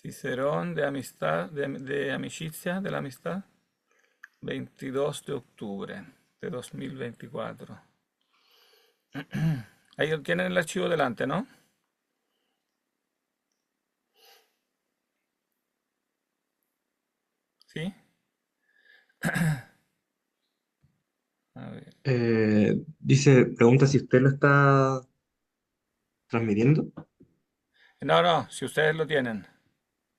Cicerón de amistad, de amicizia, de la amistad, 22 de octubre de 2024. Ahí tienen el archivo delante, ¿no? ¿Sí? A ver. Pregunta si usted lo está transmitiendo. No, no, si ustedes lo tienen.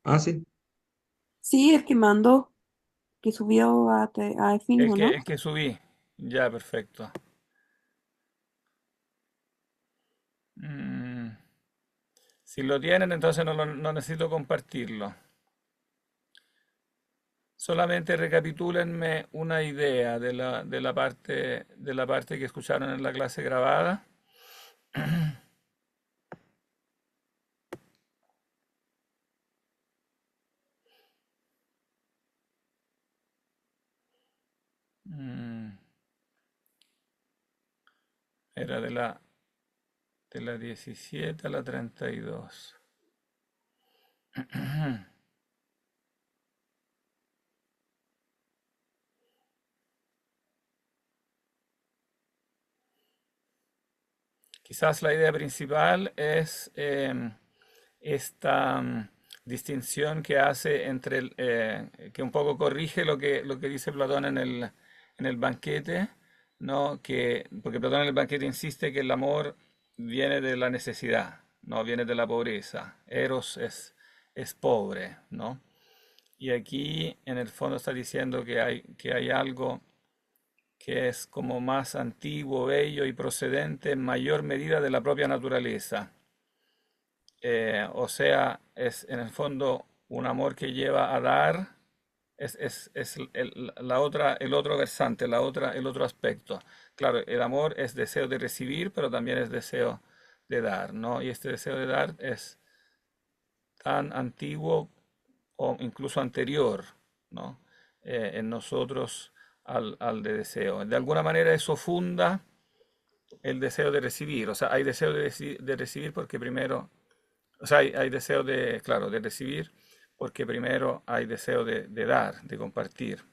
Ah, sí. Sí, el que mandó, que subió a El Finjo, que, ¿no? el que subí. Ya, perfecto. Mm, si lo tienen, entonces no necesito compartirlo. Solamente recapitúlenme una idea de la parte que escucharon en la clase grabada. Mm, Era de la 17 a la 32. Quizás la idea principal es esta distinción que hace entre que un poco corrige lo que dice Platón en el banquete, ¿no? Porque Platón en el banquete insiste que el amor viene de la necesidad, no viene de la pobreza. Eros es pobre, ¿no? Y aquí en el fondo está diciendo que hay algo que es como más antiguo, bello y procedente en mayor medida de la propia naturaleza. O sea, es en el fondo un amor que lleva a dar, es el otro versante, el otro aspecto. Claro, el amor es deseo de recibir, pero también es deseo de dar, ¿no? Y este deseo de dar es tan antiguo o incluso anterior, ¿no? En nosotros al de deseo. De alguna manera eso funda el deseo de recibir. O sea, hay deseo de recibir porque primero, o sea, hay deseo claro, de recibir porque primero hay deseo de dar, de compartir.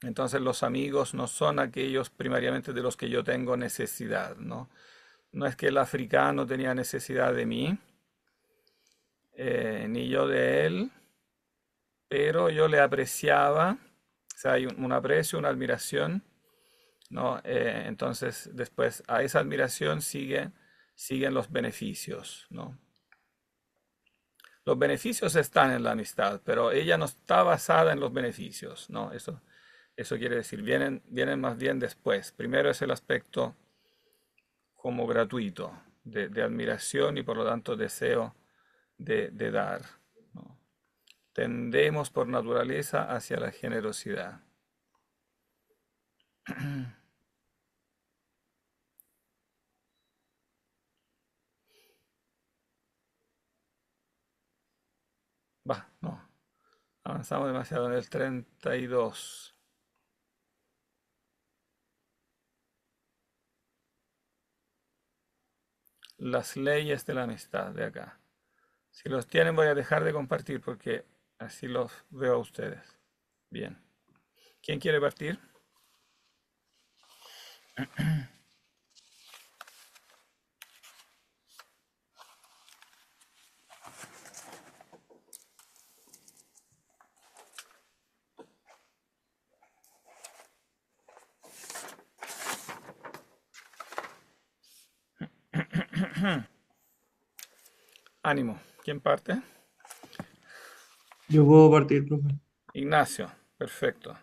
Entonces los amigos no son aquellos primariamente de los que yo tengo necesidad, ¿no? No es que el africano tenía necesidad de mí, ni yo de él, pero yo le apreciaba, o sea, hay un aprecio, una admiración, ¿no? Entonces, después a esa admiración siguen los beneficios, ¿no? Los beneficios están en la amistad, pero ella no está basada en los beneficios, ¿no? Eso quiere decir, vienen más bien después. Primero es el aspecto como gratuito, de admiración y por lo tanto deseo de dar, ¿no? Tendemos por naturaleza hacia la generosidad. Va, no, avanzamos demasiado en el 32. Las leyes de la amistad de acá. Si los tienen voy a dejar de compartir porque así los veo a ustedes. Bien. ¿Quién quiere partir? Ánimo. ¿Quién parte? Yo puedo partir, profe. Ignacio. Perfecto.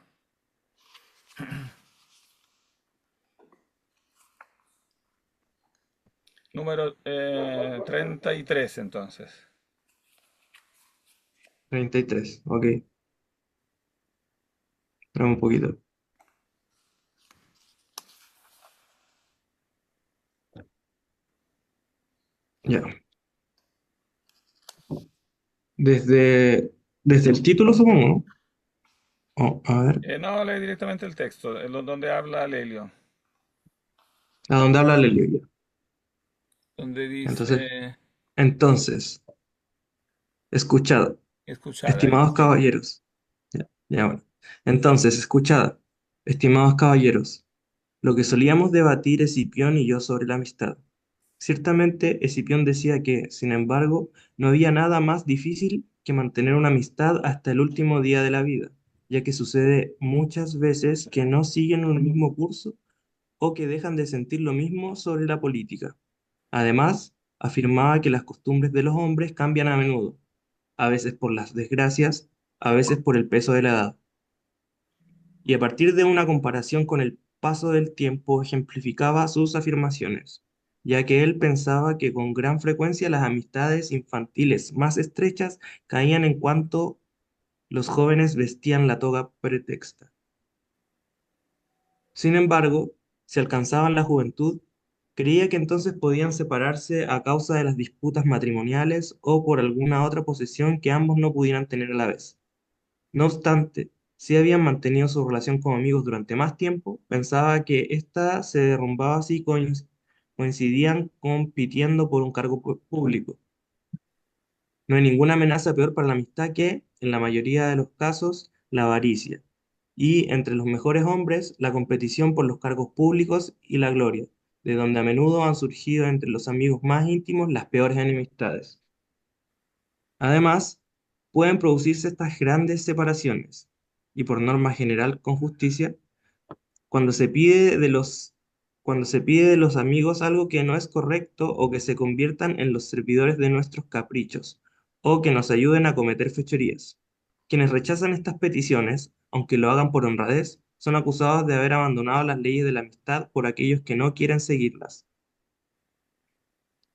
Número 33 entonces. 33. Ok. Espera un poquito. Ya. Desde el título, supongo, ¿no? Oh, a ver. No, lee directamente el texto, donde habla Lelio. ¿A dónde habla Lelio? Ya. donde Entonces, dice entonces, escuchad, escuchada, ahí estimados dice. caballeros. Ya, bueno. Entonces, escuchad, estimados caballeros, lo que solíamos debatir Escipión y yo sobre la amistad. Ciertamente, Escipión decía que, sin embargo, no había nada más difícil que mantener una amistad hasta el último día de la vida, ya que sucede muchas veces que no siguen un mismo curso o que dejan de sentir lo mismo sobre la política. Además, afirmaba que las costumbres de los hombres cambian a menudo, a veces por las desgracias, a veces por el peso de la edad. Y a partir de una comparación con el paso del tiempo ejemplificaba sus afirmaciones, ya que él pensaba que con gran frecuencia las amistades infantiles más estrechas caían en cuanto los jóvenes vestían la toga pretexta. Sin embargo, si alcanzaban la juventud, creía que entonces podían separarse a causa de las disputas matrimoniales o por alguna otra posesión que ambos no pudieran tener a la vez. No obstante, si habían mantenido su relación como amigos durante más tiempo, pensaba que ésta se derrumbaba si coincidían compitiendo por un cargo público. No hay ninguna amenaza peor para la amistad que, en la mayoría de los casos, la avaricia. Y entre los mejores hombres, la competición por los cargos públicos y la gloria, de donde a menudo han surgido entre los amigos más íntimos las peores enemistades. Además, pueden producirse estas grandes separaciones, y por norma general con justicia, cuando se pide de cuando se pide de los amigos algo que no es correcto o que se conviertan en los servidores de nuestros caprichos, o que nos ayuden a cometer fechorías. Quienes rechazan estas peticiones, aunque lo hagan por honradez, son acusados de haber abandonado las leyes de la amistad por aquellos que no quieren seguirlas.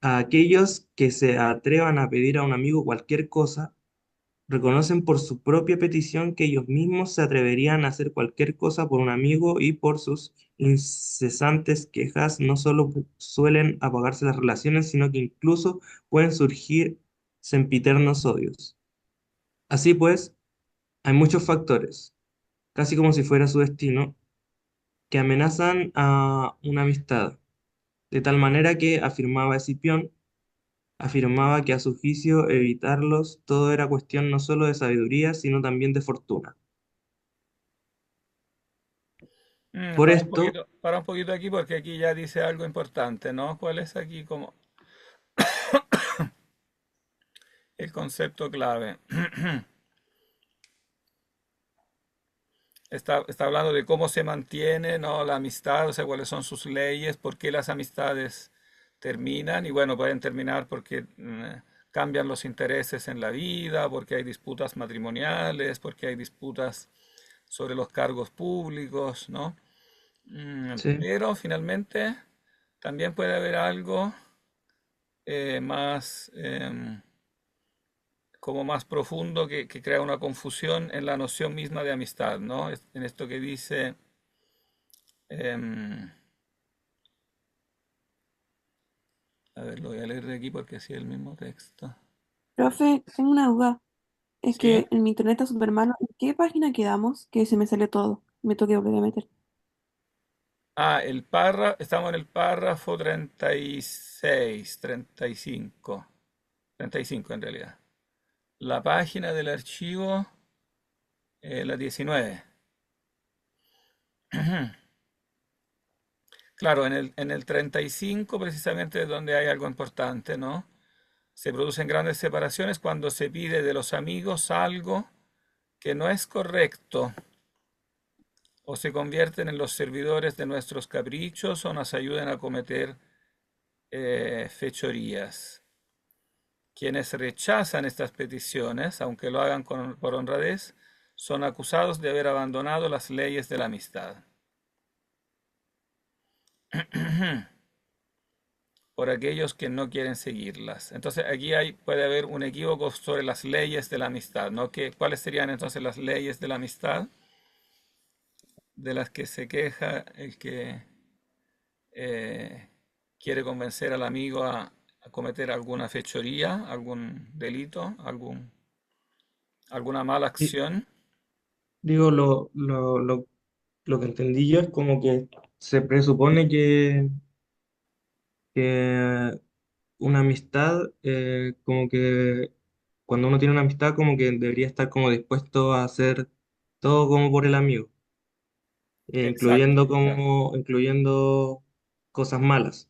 A aquellos que se atrevan a pedir a un amigo cualquier cosa, reconocen por su propia petición que ellos mismos se atreverían a hacer cualquier cosa por un amigo y por sus incesantes quejas no solo suelen apagarse las relaciones, sino que incluso pueden surgir sempiternos odios. Así pues, hay muchos factores, casi como si fuera su destino, que amenazan a una amistad, de tal manera que, afirmaba Escipión, afirmaba que a su juicio evitarlos todo era cuestión no solo de sabiduría, sino también de fortuna. Por esto, Para un poquito aquí porque aquí ya dice algo importante, ¿no? ¿Cuál es aquí como el concepto clave? Está hablando de cómo se mantiene, ¿no? La amistad, o sea, cuáles son sus leyes, por qué las amistades terminan, y bueno, pueden terminar porque cambian los intereses en la vida, porque hay disputas matrimoniales, porque hay disputas sobre los cargos públicos, ¿no? sí, Pero finalmente también puede haber algo más, como más profundo que crea una confusión en la noción misma de amistad, ¿no? En esto que dice, em, a ver, lo voy a leer de aquí porque sí es el mismo texto. Profe, tengo una duda. Es ¿Sí? que en mi internet está súper malo. ¿En qué página quedamos? Que se me sale todo. Me tengo que volver a meter. Ah, estamos en el párrafo 36, 35, 35 en realidad. La página del archivo, la 19. Claro, en el 35 precisamente es donde hay algo importante, ¿no? Se producen grandes separaciones cuando se pide de los amigos algo que no es correcto o se convierten en los servidores de nuestros caprichos o nos ayudan a cometer fechorías. Quienes rechazan estas peticiones, aunque lo hagan por honradez, son acusados de haber abandonado las leyes de la amistad. Por aquellos que no quieren seguirlas. Entonces aquí puede haber un equívoco sobre las leyes de la amistad, ¿no? ¿Cuáles serían entonces las leyes de la amistad de las que se queja el que eh, quiere convencer al amigo a cometer alguna fechoría, algún delito, alguna mala di- acción? digo, lo que entendí yo es como que se presupone que una amistad, como que cuando uno tiene una amistad, como que debería estar como dispuesto a hacer todo como por el amigo, Exacto, claro. incluyendo cosas malas.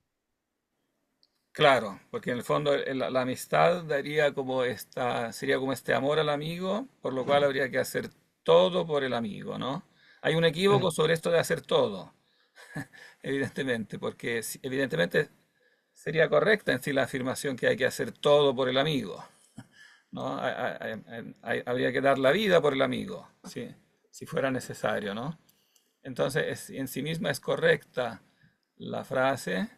Claro, porque en el fondo la amistad daría como sería como este amor al amigo, por lo cual habría que hacer todo por el amigo, ¿no? Hay un equívoco Claro. sobre esto de hacer todo, evidentemente, porque evidentemente sería correcta en sí la afirmación que hay que hacer todo por el amigo, ¿no? Habría que dar la vida por el amigo, sí, si fuera necesario, ¿no? Entonces, en sí misma es correcta la frase,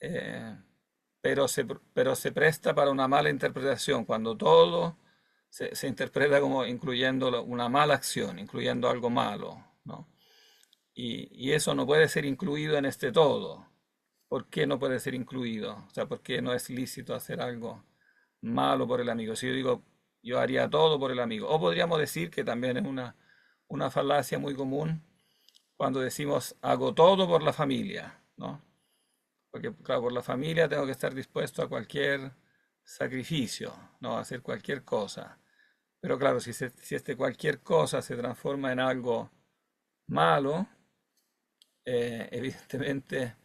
eh, pero se presta para una mala interpretación, cuando todo se interpreta como incluyendo una mala acción, incluyendo algo malo, ¿no? Y eso no puede ser incluido en este todo. ¿Por qué no puede ser incluido? O sea, ¿por qué no es lícito hacer algo malo por el amigo? Si yo digo, yo haría todo por el amigo. O podríamos decir que también es una falacia muy común cuando decimos, hago todo por la familia, ¿no? Porque, claro, por la familia tengo que estar dispuesto a cualquier sacrificio, ¿no? A hacer cualquier cosa. Pero claro, si este cualquier cosa se transforma en algo malo, evidentemente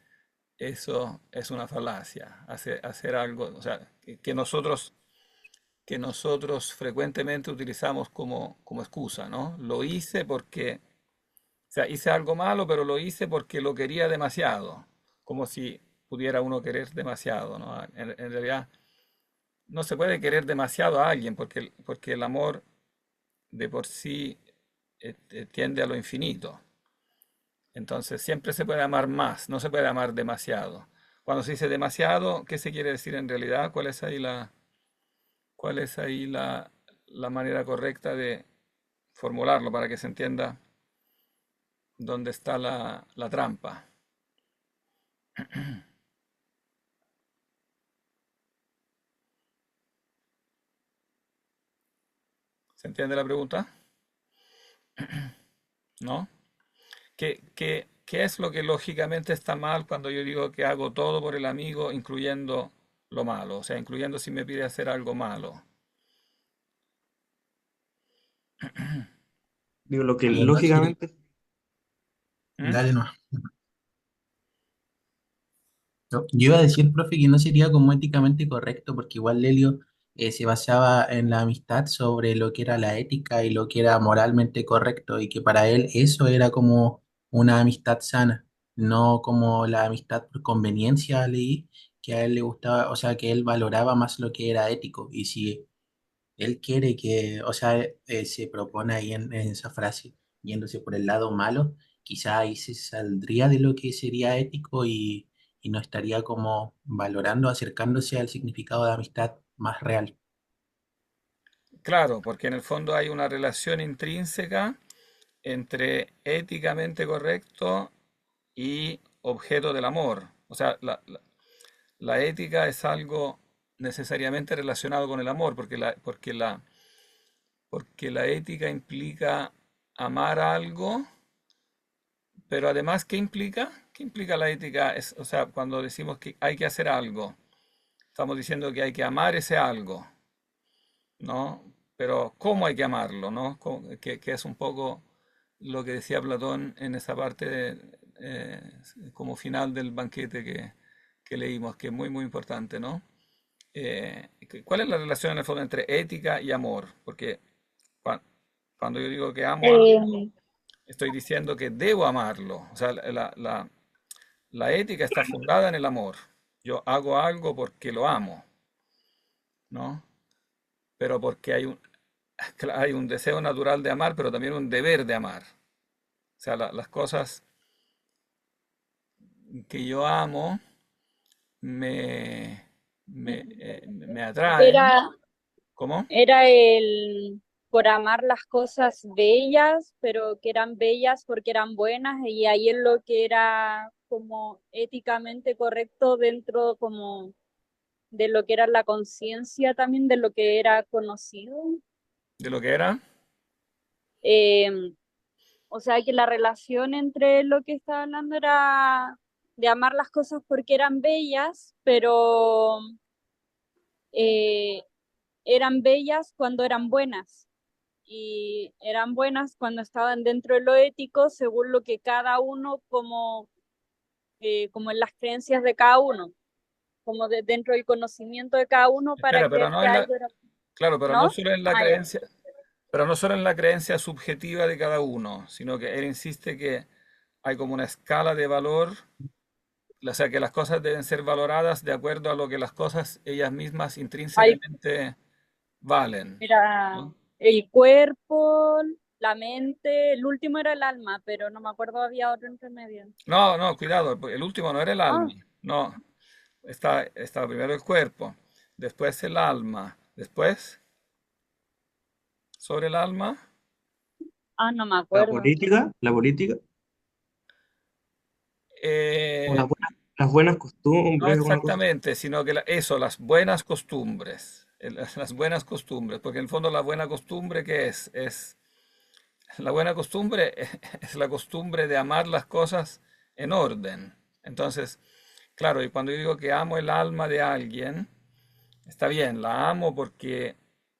eso es una falacia. Hacer algo, o sea, que nosotros frecuentemente utilizamos como excusa, ¿no? Lo hice porque, o sea, hice algo malo, pero lo hice porque lo quería demasiado, como si pudiera uno querer demasiado, ¿no? En realidad no se puede querer demasiado a alguien porque el amor de por sí tiende a lo infinito. Entonces siempre se puede amar más, no se puede amar demasiado. Cuando se dice demasiado, ¿qué se quiere decir en realidad? Cuál es ahí la manera correcta de formularlo para que se entienda dónde está la trampa? ¿Se entiende la pregunta? ¿No? ¿Qué es lo que lógicamente está mal cuando yo digo que hago todo por el amigo, incluyendo lo malo? O sea, incluyendo si me pide hacer algo malo. Digo, lo que A ver, no sería. lógicamente, ¿Mm? Dale, no. Yo iba a decir, profe, que no sería como éticamente correcto, porque igual Lelio se basaba en la amistad sobre lo que era la ética y lo que era moralmente correcto, y que para él eso era como una amistad sana, no como la amistad por conveniencia, leí, que a él le gustaba, o sea, que él valoraba más lo que era ético. Y si él quiere que, o sea, se propone ahí en esa frase, yéndose por el lado malo, quizá ahí se saldría de lo que sería ético y no estaría como valorando, acercándose al significado de amistad más real. Claro, porque en el fondo hay una relación intrínseca entre éticamente correcto y objeto del amor. O sea, la ética es algo necesariamente relacionado con el amor, porque la ética implica amar algo, pero además, ¿qué implica? ¿Qué implica la ética? O sea, cuando decimos que hay que hacer algo, estamos diciendo que hay que amar ese algo, ¿no? Pero ¿cómo hay que amarlo, ¿no? Que es un poco lo que decía Platón en esa parte como final del banquete que leímos, que es muy, muy importante, ¿no? ¿Cuál es la relación en el fondo entre ética y amor? Porque cua- cuando yo digo que amo algo, Eh, estoy diciendo que debo amarlo. O sea, la ética está fundada en el amor. Yo hago algo porque lo amo, ¿no? Pero porque hay un deseo natural de amar, pero también un deber de amar. O sea, las cosas que yo amo me atraen. era, ¿Cómo? era el por amar las cosas bellas, pero que eran bellas porque eran buenas, y ahí es lo que era como éticamente correcto dentro como de lo que era la conciencia también, de lo que era conocido. ¿De lo que era? Eh, o sea que la relación entre lo que estaba hablando era de amar las cosas porque eran bellas, pero eh, eran bellas cuando eran buenas y eran buenas cuando estaban dentro de lo ético, según lo que cada uno, como en las creencias de cada uno, como dentro del conocimiento de cada uno para Espera, pero creer no que en la, algo era, claro, pero no ¿no? solo en la Ah, ya. creencia, pero no solo en la creencia subjetiva de cada uno, sino que él insiste que hay como una escala de valor, o sea, que las cosas deben ser valoradas de acuerdo a lo que las cosas ellas mismas Hay, intrínsecamente valen, era ¿no? el cuerpo, la mente, el último era el alma, pero no me acuerdo, había otro entre medio. No, no, cuidado, el último no era el Ah, alma, no, está primero el cuerpo, después el alma, después sobre el alma, no me acuerdo. La política, o eh, las buenas no costumbres, alguna cosa. exactamente, sino que eso, las buenas costumbres, las buenas costumbres, porque en el fondo la buena costumbre, ¿qué es? La buena costumbre es la costumbre de amar las cosas en orden. Entonces, claro, y cuando yo digo que amo el alma de alguien, está bien, la amo porque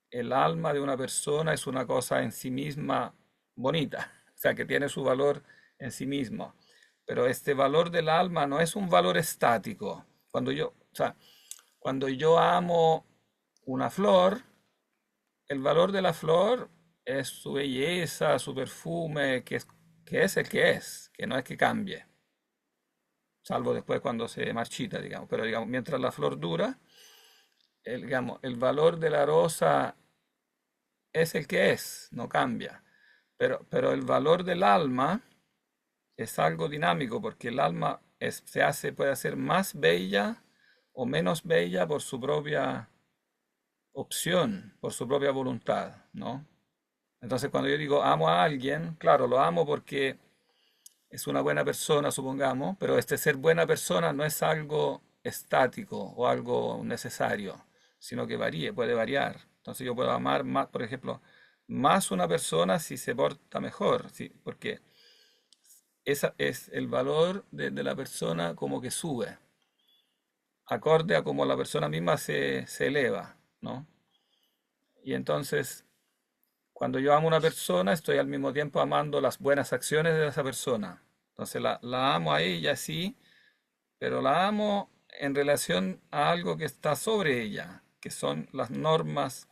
el alma de una persona es una cosa en sí misma bonita, o sea, que tiene su valor en sí mismo. Pero este valor del alma no es un valor estático. O sea, cuando yo amo una flor, el valor de la flor es su belleza, su perfume, que es el que no es que cambie, salvo después cuando se marchita, digamos. Pero digamos, mientras la flor dura, digamos, el valor de la rosa es el que es, no cambia. Pero el valor del alma es algo dinámico, porque el alma puede hacer más bella o menos bella por su propia opción, por su propia voluntad, ¿no? Entonces, cuando yo digo amo a alguien, claro, lo amo porque es una buena persona, supongamos, pero este ser buena persona no es algo estático o algo necesario, sino que puede variar. Entonces, yo puedo amar más, por ejemplo, más una persona si se porta mejor, ¿sí? Porque esa es el valor de la persona como que sube, acorde a cómo la persona misma se eleva, ¿no? Y entonces, cuando yo amo a una persona, estoy al mismo tiempo amando las buenas acciones de esa persona. Entonces la amo a ella, sí, pero la amo en relación a algo que está sobre ella, que son las normas,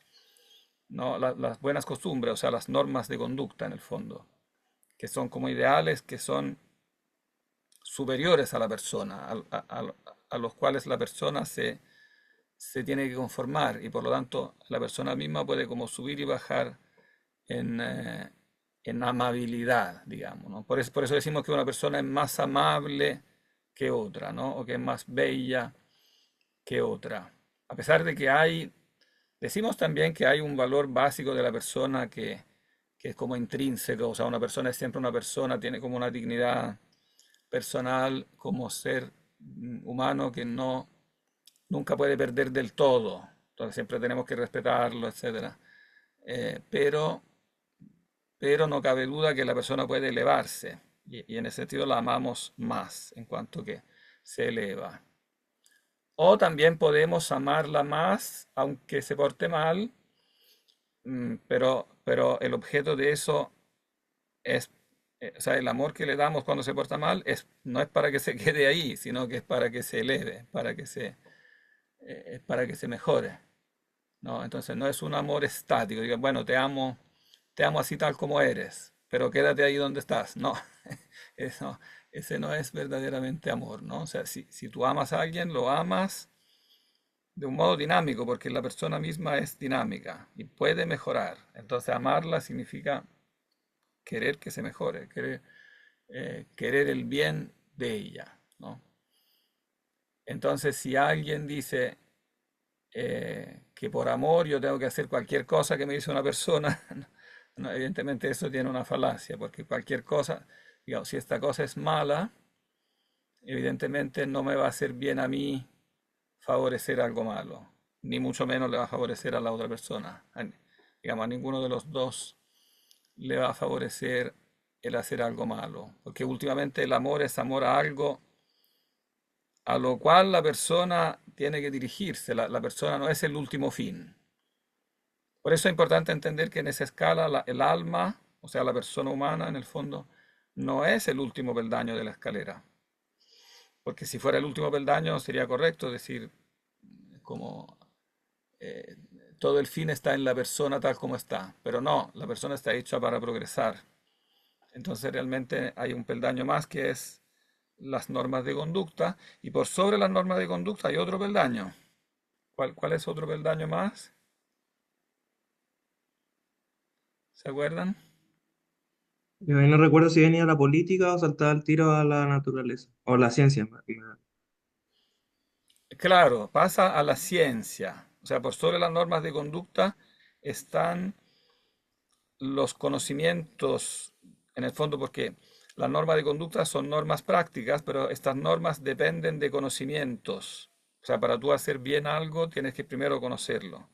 ¿no? Las buenas costumbres, o sea, las normas de conducta en el fondo, que son como ideales, que son superiores a la persona, a los cuales la persona se tiene que conformar y por lo tanto la persona misma puede como subir y bajar en, eh, en amabilidad, digamos, ¿no? Por eso decimos que una persona es más amable que otra, ¿no? O que es más bella que otra. A pesar de que decimos también que hay un valor básico de la persona que es como intrínseco, o sea, una persona es siempre una persona, tiene como una dignidad personal como ser humano que nunca puede perder del todo. Entonces siempre tenemos que respetarlo, etcétera. Pero no cabe duda que la persona puede elevarse y en ese sentido la amamos más en cuanto que se eleva. O también podemos amarla más aunque se porte mal, pero el objeto de eso es, o sea, el amor que le damos cuando se porta mal no es para que se quede ahí, sino que es para que se eleve, para que se mejore, ¿no? Entonces no es un amor estático, diga, bueno, te amo así tal como eres, pero quédate ahí donde estás. No, eso, ese no es verdaderamente amor, ¿no? O sea, si tú amas a alguien, lo amas de un modo dinámico, porque la persona misma es dinámica y puede mejorar. Entonces, amarla significa querer que se mejore, querer el bien de ella, ¿no? Entonces, si alguien dice que por amor yo tengo que hacer cualquier cosa que me dice una persona, no, evidentemente eso tiene una falacia, porque cualquier cosa, digamos, si esta cosa es mala, evidentemente no me va a hacer bien a mí favorecer algo malo, ni mucho menos le va a favorecer a la otra persona. Digamos, a ninguno de los dos le va a favorecer el hacer algo malo, porque últimamente el amor es amor a algo a lo cual la persona tiene que dirigirse. La persona no es el último fin. Por eso es importante entender que en esa escala el alma, o sea, la persona humana en el fondo, no es el último peldaño de la escalera. Porque si fuera el último peldaño sería correcto decir como eh, todo el fin está en la persona tal como está. Pero no, la persona está hecha para progresar. Entonces realmente hay un peldaño más que es las normas de conducta y por sobre las normas de conducta hay otro peldaño. ¿Cuál es otro peldaño más? ¿Se acuerdan? Yo ahí no recuerdo si venía la política o saltaba el tiro a la naturaleza, o la ciencia. Claro, pasa a la ciencia. O sea, por sobre las normas de conducta están los conocimientos, en el fondo, porque las normas de conducta son normas prácticas, pero estas normas dependen de conocimientos. O sea, para tú hacer bien algo tienes que primero conocerlo.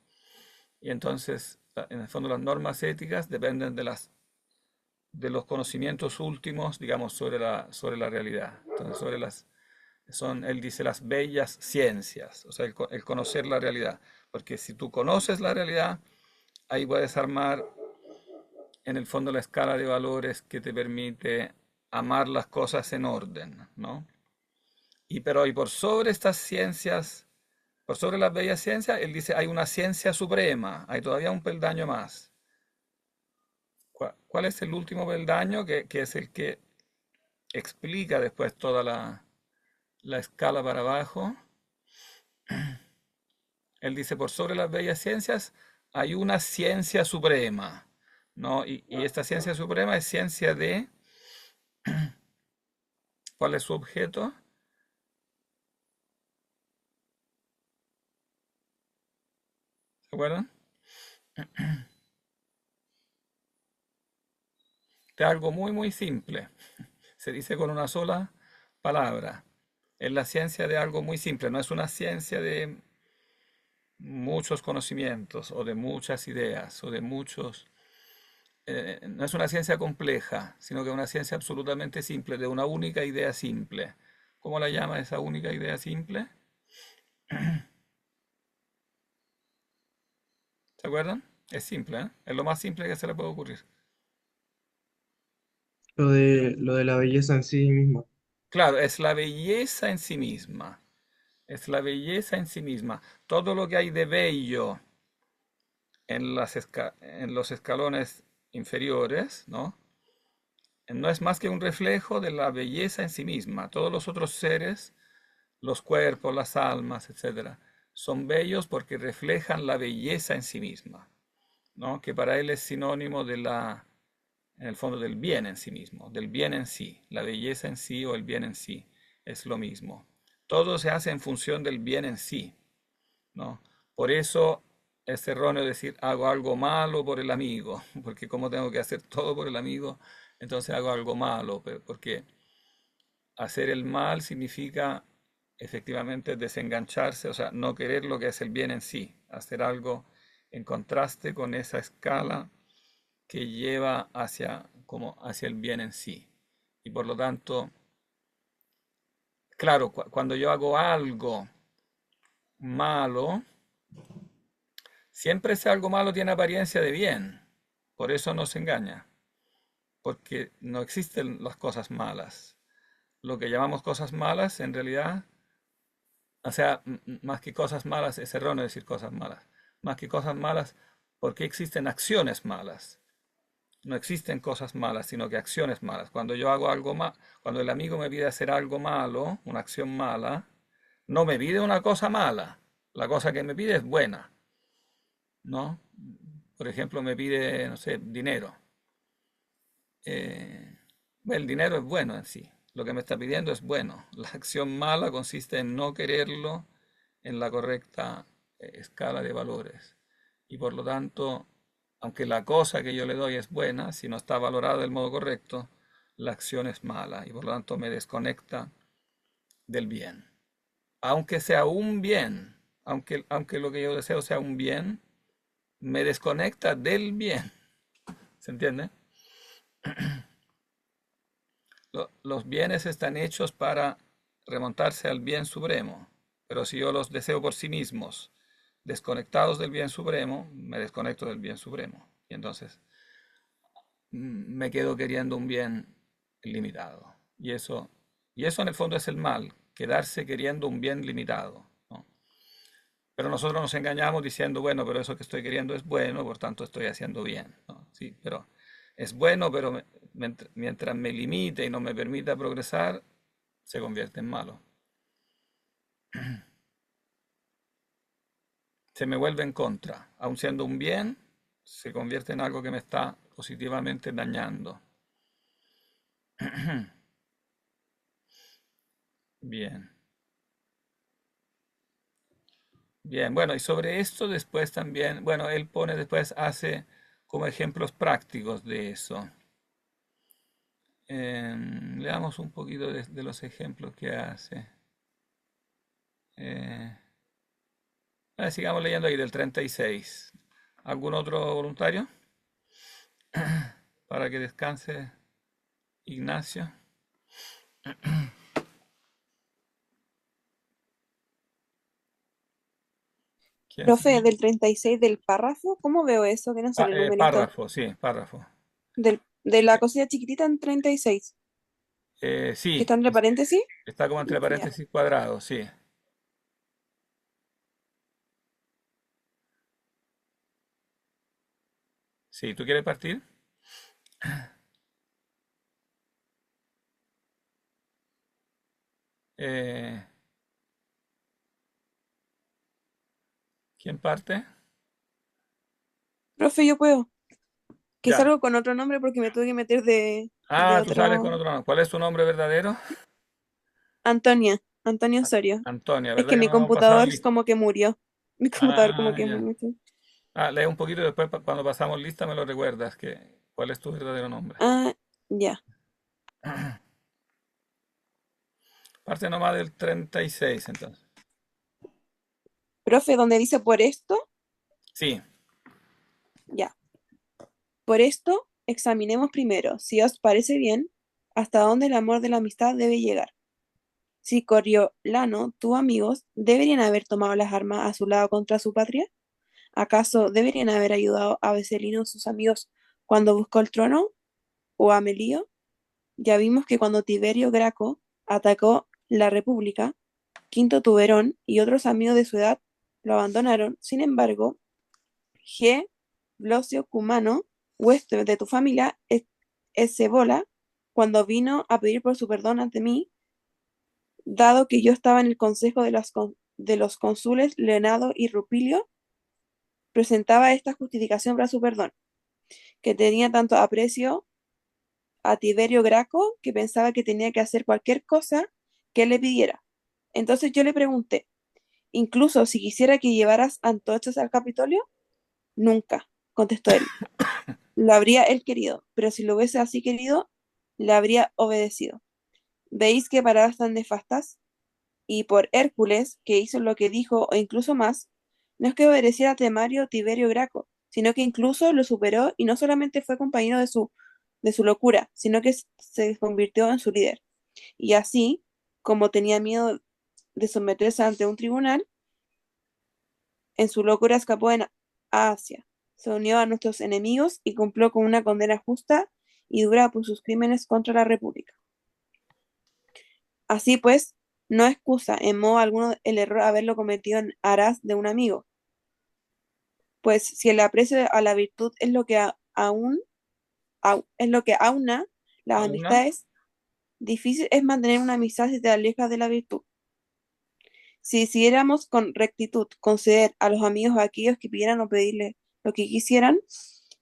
Y entonces, en el fondo, las normas éticas dependen de los conocimientos últimos, digamos, sobre la realidad. Entonces, él dice las bellas ciencias, o sea, el conocer la realidad. Porque si tú conoces la realidad, ahí puedes armar en el fondo la escala de valores que te permite amar las cosas en orden, ¿no? Y por sobre estas ciencias, por sobre las bellas ciencias, él dice hay una ciencia suprema, hay todavía un peldaño más. ¿Cuál es el último peldaño que es el que explica después toda la escala para abajo? Él dice, por sobre las bellas ciencias hay una ciencia suprema, ¿no? Y esta ciencia suprema es ciencia de, ¿cuál es su objeto? ¿Se acuerdan? De algo muy, muy simple. Se dice con una sola palabra. Es la ciencia de algo muy simple, no es una ciencia de muchos conocimientos o de muchas ideas o de muchos... no es una ciencia compleja, sino que es una ciencia absolutamente simple, de una única idea simple. ¿Cómo la llama esa única idea simple? ¿Se acuerdan? Es simple, ¿eh? Es lo más simple que se le puede ocurrir. Lo de la belleza en sí misma. Claro, es la belleza en sí misma. Es la belleza en sí misma. Todo lo que hay de bello en los escalones inferiores, ¿no? No es más que un reflejo de la belleza en sí misma. Todos los otros seres, los cuerpos, las almas, etcétera, son bellos porque reflejan la belleza en sí misma, ¿no? Que para él es sinónimo en el fondo, del bien en sí mismo, del bien en sí. La belleza en sí o el bien en sí es lo mismo. Todo se hace en función del bien en sí, ¿no? Por eso es erróneo decir hago algo malo por el amigo, porque como tengo que hacer todo por el amigo, entonces hago algo malo, porque hacer el mal significa efectivamente desengancharse, o sea, no querer lo que es el bien en sí, hacer algo en contraste con esa escala que lleva hacia el bien en sí. Y por lo tanto, claro, cuando yo hago algo malo, siempre ese algo malo tiene apariencia de bien. Por eso nos engaña, porque no existen las cosas malas. Lo que llamamos cosas malas, en realidad, o sea, más que cosas malas, es erróneo decir cosas malas. Más que cosas malas, porque existen acciones malas. No existen cosas malas, sino que acciones malas. Cuando yo hago algo mal, cuando el amigo me pide hacer algo malo, una acción mala, no me pide una cosa mala. La cosa que me pide es buena, ¿no? Por ejemplo, me pide, no sé, dinero. Eh, el dinero es bueno en sí. Lo que me está pidiendo es bueno. La acción mala consiste en no quererlo en la correcta escala de valores. Y por lo tanto, aunque la cosa que yo le doy es buena, si no está valorada del modo correcto, la acción es mala y por lo tanto me desconecta del bien. Aunque sea un bien, aunque lo que yo deseo sea un bien, me desconecta del bien. ¿Se entiende? Los bienes están hechos para remontarse al bien supremo. Pero si yo los deseo por sí mismos, desconectados del bien supremo, me desconecto del bien supremo. Y entonces me quedo queriendo un bien limitado. Y eso en el fondo es el mal, quedarse queriendo un bien limitado, ¿no? Pero nosotros nos engañamos diciendo, bueno, pero eso que estoy queriendo es bueno, por tanto estoy haciendo bien, ¿no? Sí, pero es bueno, pero mientras me limite y no me permita progresar, se convierte en malo. Se me vuelve en contra. Aun siendo un bien, se convierte en algo que me está positivamente dañando. Bien. Bien, bueno, y sobre esto después también, bueno, él pone después, hace como ejemplos prácticos de eso. Leamos un poquito de los ejemplos que hace. Eh, sigamos leyendo ahí del 36. ¿Algún otro voluntario? Para que descanse Ignacio. ¿Quién Profe, sigue? del 36 del párrafo, ¿cómo veo eso? Que no sale el numerito. Párrafo, sí, párrafo. De la cosilla chiquitita en 36, que Sí, está entre paréntesis. está como entre Ya. paréntesis cuadrados, sí. Sí, ¿tú quieres partir? Eh, ¿Quién parte? Profe, yo puedo. Que Ya. salgo con otro nombre porque me tuve que meter de Ah, tú sales con otro. otro nombre. ¿Cuál es tu nombre verdadero? Antonia, Antonio Osorio. Antonia, Es ¿verdad que que mi no hemos pasado computador es lista? como que murió. Mi computador como Ah, que ya. murió. Lee un poquito y después cuando pasamos lista me lo recuerdas, cuál es tu verdadero nombre. Ah, ya. Parte nomás del 36, entonces. Profe, donde dice por esto, Sí, ya. Por esto, examinemos primero, si os parece bien, hasta dónde el amor de la amistad debe llegar. Si Coriolano tuvo amigos, ¿deberían haber tomado las armas a su lado contra su patria? ¿Acaso deberían haber ayudado a Vecelino y sus amigos cuando buscó el trono? ¿O a Melío? Ya vimos que cuando Tiberio Graco atacó la República, Quinto Tuberón y otros amigos de su edad lo abandonaron. Sin embargo, G. Blosio Cumano, huésped de tu familia, Escebola, cuando vino a pedir por su perdón ante mí, dado que yo estaba en el consejo de los cónsules Leonardo y Rupilio, presentaba esta justificación para su perdón, que tenía tanto aprecio a Tiberio Graco que pensaba que tenía que hacer cualquier cosa que él le pidiera. Entonces yo le pregunté, incluso si quisiera que llevaras antorchas al Capitolio, nunca, contestó él. Lo habría él querido, pero si lo hubiese así querido, le habría obedecido. ¿Veis qué paradas tan nefastas? Y por Hércules, que hizo lo que dijo, o incluso más, no es que obedeciera a Temario Tiberio Graco, sino que incluso lo superó y no solamente fue compañero de su locura, sino que se convirtió en su líder. Y así, como tenía miedo de someterse ante un tribunal, en su locura escapó a Asia, se unió a nuestros enemigos y cumplió con una condena justa y dura por sus crímenes contra la República. Así pues, no excusa en modo alguno el error haberlo cometido en aras de un amigo, pues si el aprecio a la virtud es lo que es lo que aúna las a una. amistades, difícil es mantener una amistad si te alejas de la virtud. Si decidiéramos con rectitud conceder a los amigos a aquellos que pidieran o pedirle lo que quisieran,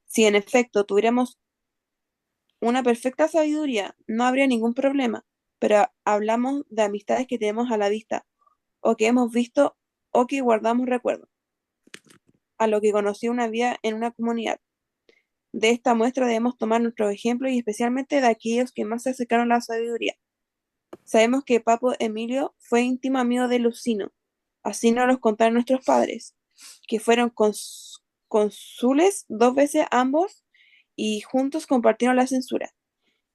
si en efecto tuviéramos una perfecta sabiduría, no habría ningún problema, pero hablamos de amistades que tenemos a la vista, o que hemos visto, o que guardamos recuerdo, a lo que conoció una vida en una comunidad. De esta muestra debemos tomar nuestro ejemplo y especialmente de aquellos que más se acercaron a la sabiduría. Sabemos que Papo Emilio fue íntimo amigo de Lucino, así nos los contaron nuestros padres, que fueron cónsules dos veces ambos y juntos compartieron la censura.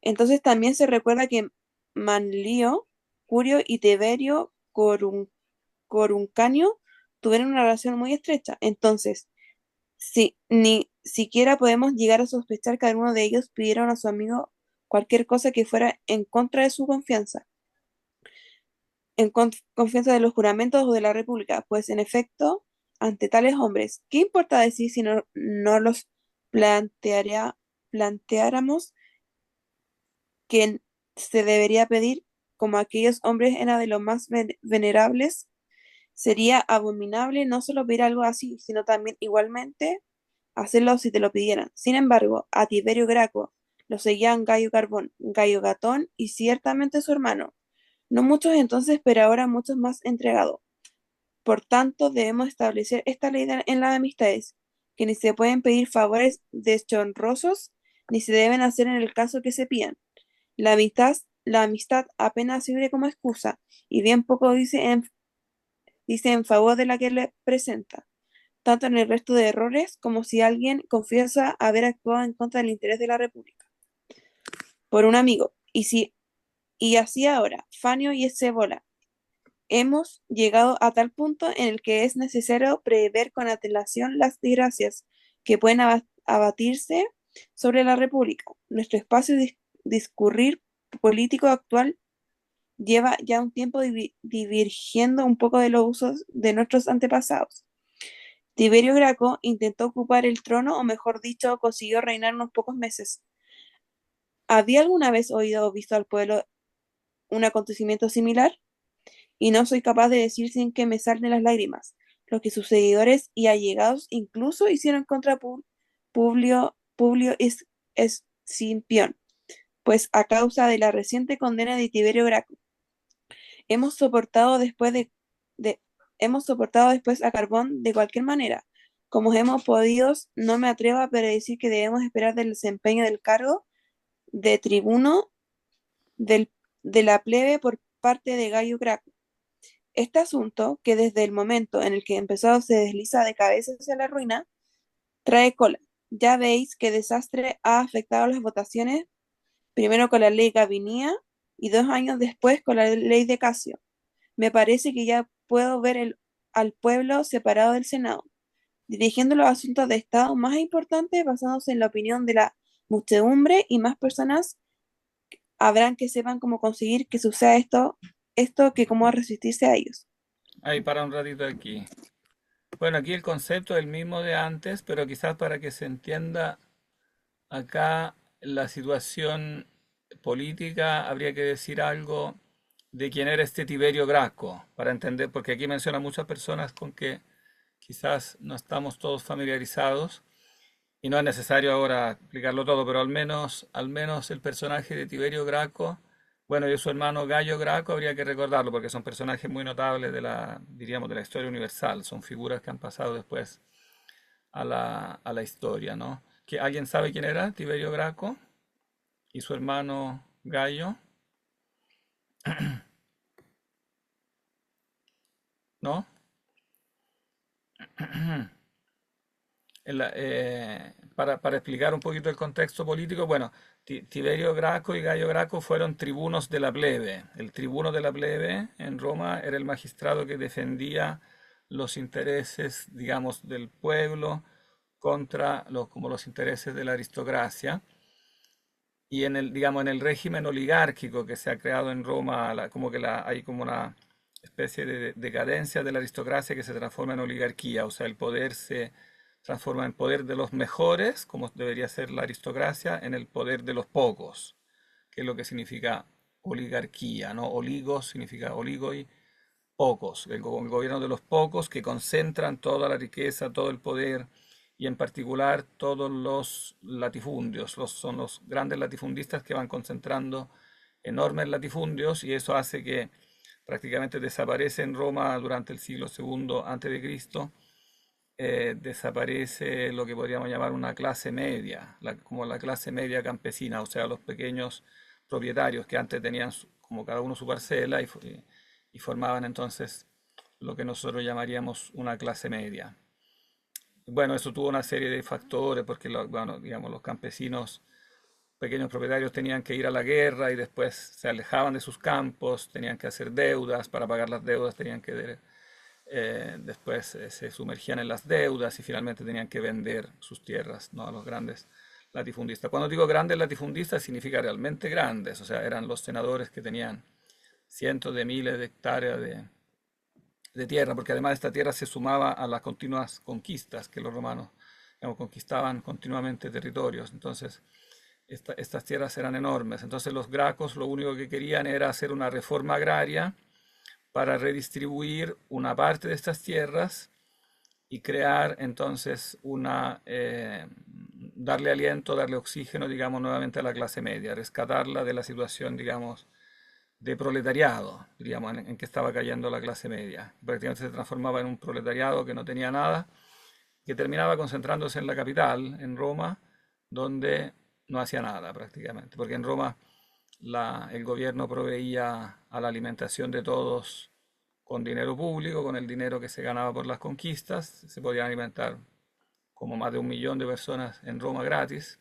Entonces también se recuerda que Manlio, Mercurio y Tiberio Coruncanio tuvieron una relación muy estrecha. Entonces, si ni siquiera podemos llegar a sospechar que alguno de ellos pidieron a su amigo cualquier cosa que fuera en contra de su confianza, confianza de los juramentos o de la República, pues en efecto, ante tales hombres, ¿qué importa decir si no los planteáramos que se debería pedir como aquellos hombres eran de los más venerables? Sería abominable no solo pedir algo así, sino también igualmente hacerlo si te lo pidieran. Sin embargo, a Tiberio Graco lo seguían Gayo Carbón, Gayo Gatón y ciertamente su hermano. No muchos entonces, pero ahora muchos más entregados. Por tanto, debemos establecer esta ley en las amistades, que ni se pueden pedir favores deshonrosos, ni se deben hacer en el caso que se pidan. La amistad apenas sirve como excusa, y bien poco dice en favor de la que le presenta, tanto en el resto de errores como si alguien confiesa haber actuado en contra del interés de la República. Por un amigo, y así ahora, Fanio y Cebola, hemos llegado a tal punto en el que es necesario prever con antelación las desgracias que pueden abatirse sobre la República. Nuestro espacio de discurrir político actual lleva ya un tiempo divergiendo un poco de los usos de nuestros antepasados. Tiberio Graco intentó ocupar el trono, o mejor dicho, consiguió reinar unos pocos meses. ¿Había alguna vez oído o visto al pueblo un acontecimiento similar? Y no soy capaz de decir sin que me salten las lágrimas, lo que sus seguidores y allegados incluso hicieron contra Publio Escipión, pues a causa de la reciente condena de Tiberio Graco, hemos soportado después de- hemos soportado después a Carbón de cualquier manera. Como hemos podido, no me atrevo a predecir que debemos esperar del desempeño del cargo de tribuno del- de la plebe por parte de Gayo Graco. Este asunto, que desde el momento en el que empezó se desliza de cabeza hacia la ruina, trae cola. Ya veis qué desastre ha afectado las votaciones, primero con la ley Gabinia y 2 años después con la ley de Casio. Me parece que ya puedo ver al pueblo separado del Senado, dirigiendo los asuntos de Estado más importantes basándose en la opinión de la muchedumbre, y más personas habrán que sepan cómo conseguir que suceda esto que cómo resistirse a ellos. Ahí para un ratito aquí. Bueno, aquí el concepto es el mismo de antes, pero quizás para que se entienda acá la situación política, habría que decir algo de quién era este Tiberio Graco, para entender, porque aquí menciona muchas personas con que quizás no estamos todos familiarizados y no es necesario ahora explicarlo todo, pero al menos el personaje de Tiberio Graco, bueno, y su hermano Gayo Graco habría que recordarlo porque son personajes muy notables de la, diríamos, de la historia universal, son figuras que han pasado después a la historia, ¿no? ¿Que alguien sabe quién era Tiberio Graco y su hermano Gayo? ¿No? Para explicar un poquito el contexto político, bueno, Tiberio Graco y Gayo Graco fueron tribunos de la plebe. El tribuno de la plebe en Roma era el magistrado que defendía los intereses, digamos, del pueblo contra como los intereses de la aristocracia. Y en el, digamos, en el régimen oligárquico que se ha creado en Roma, como que hay como una especie de decadencia de la aristocracia que se transforma en oligarquía, o sea, el poder se transforma en poder de los mejores, como debería ser la aristocracia, en el poder de los pocos, que es lo que significa oligarquía, ¿no? Oligos significa oligo y pocos, el gobierno de los pocos que concentran toda la riqueza, todo el poder y en particular todos los latifundios, son los grandes latifundistas que van concentrando enormes latifundios y eso hace que prácticamente desaparece en Roma durante el siglo segundo antes de Cristo, desaparece lo que podríamos llamar una clase media, como la clase media campesina, o sea, los pequeños propietarios que antes tenían como cada uno su parcela y formaban entonces lo que nosotros llamaríamos una clase media. Bueno, eso tuvo una serie de factores porque bueno, digamos, los campesinos pequeños propietarios tenían que ir a la guerra y después se alejaban de sus campos, tenían que hacer deudas, para pagar las deudas tenían que después se sumergían en las deudas y finalmente tenían que vender sus tierras, ¿no? A los grandes latifundistas. Cuando digo grandes latifundistas significa realmente grandes, o sea, eran los senadores que tenían cientos de miles de hectáreas de tierra, porque además esta tierra se sumaba a las continuas conquistas que los romanos, digamos, conquistaban continuamente territorios. Entonces, estas tierras eran enormes. Entonces los gracos lo único que querían era hacer una reforma agraria para redistribuir una parte de estas tierras y crear entonces darle aliento, darle oxígeno, digamos, nuevamente a la clase media, rescatarla de la situación, digamos, de proletariado, diríamos, en que estaba cayendo la clase media. Prácticamente se transformaba en un proletariado que no tenía nada, que terminaba concentrándose en la capital, en Roma, donde no hacía nada prácticamente, porque en Roma el gobierno proveía a la alimentación de todos con dinero público, con el dinero que se ganaba por las conquistas, se podían alimentar como más de 1 millón de personas en Roma gratis,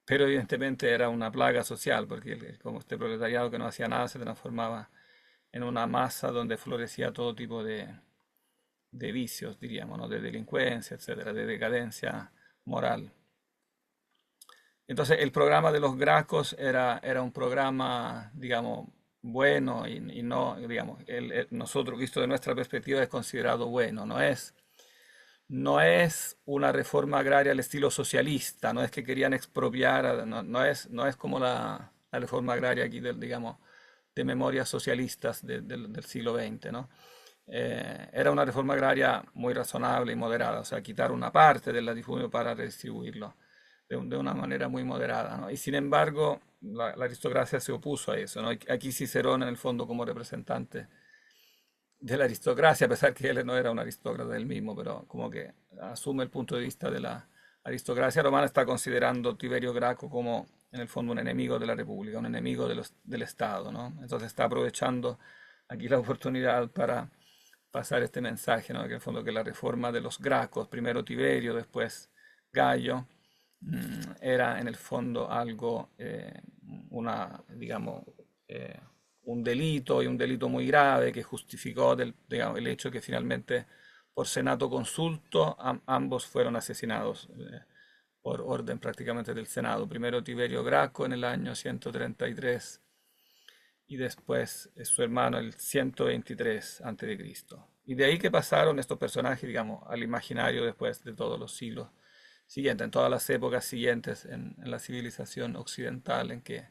pero evidentemente era una plaga social, porque como este proletariado que no hacía nada se transformaba en una masa donde florecía todo tipo de vicios, diríamos, ¿no? De delincuencia, etcétera, de decadencia moral. Entonces el programa de los Gracos era un programa, digamos, bueno y no, digamos, nosotros, visto de nuestra perspectiva, es considerado bueno. No es una reforma agraria al estilo socialista, no es que querían expropiar, no es como la reforma agraria aquí, digamos, de memorias socialistas del siglo XX, ¿no? Era una reforma agraria muy razonable y moderada, o sea, quitar una parte del latifundio para redistribuirlo de una manera muy moderada, ¿no? Y sin embargo, la aristocracia se opuso a eso, ¿no? Aquí Cicerón, en el fondo, como representante de la aristocracia, a pesar que él no era un aristócrata él mismo, pero como que asume el punto de vista de la aristocracia romana, está considerando Tiberio Graco como, en el fondo, un enemigo de la República, un enemigo del Estado, ¿no? Entonces está aprovechando aquí la oportunidad para pasar este mensaje, ¿no? Que en el fondo que la reforma de los Gracos, primero Tiberio, después Gallo, era en el fondo algo, digamos, eh, un delito y un delito muy grave que justificó digamos, el hecho que finalmente por senato consulto ambos fueron asesinados por orden prácticamente del Senado. Primero Tiberio Graco en el año 133 y después su hermano el 123 a.C. Y de ahí que pasaron estos personajes, digamos, al imaginario después de todos los siglos siguientes, en todas las épocas siguientes en la civilización occidental, en que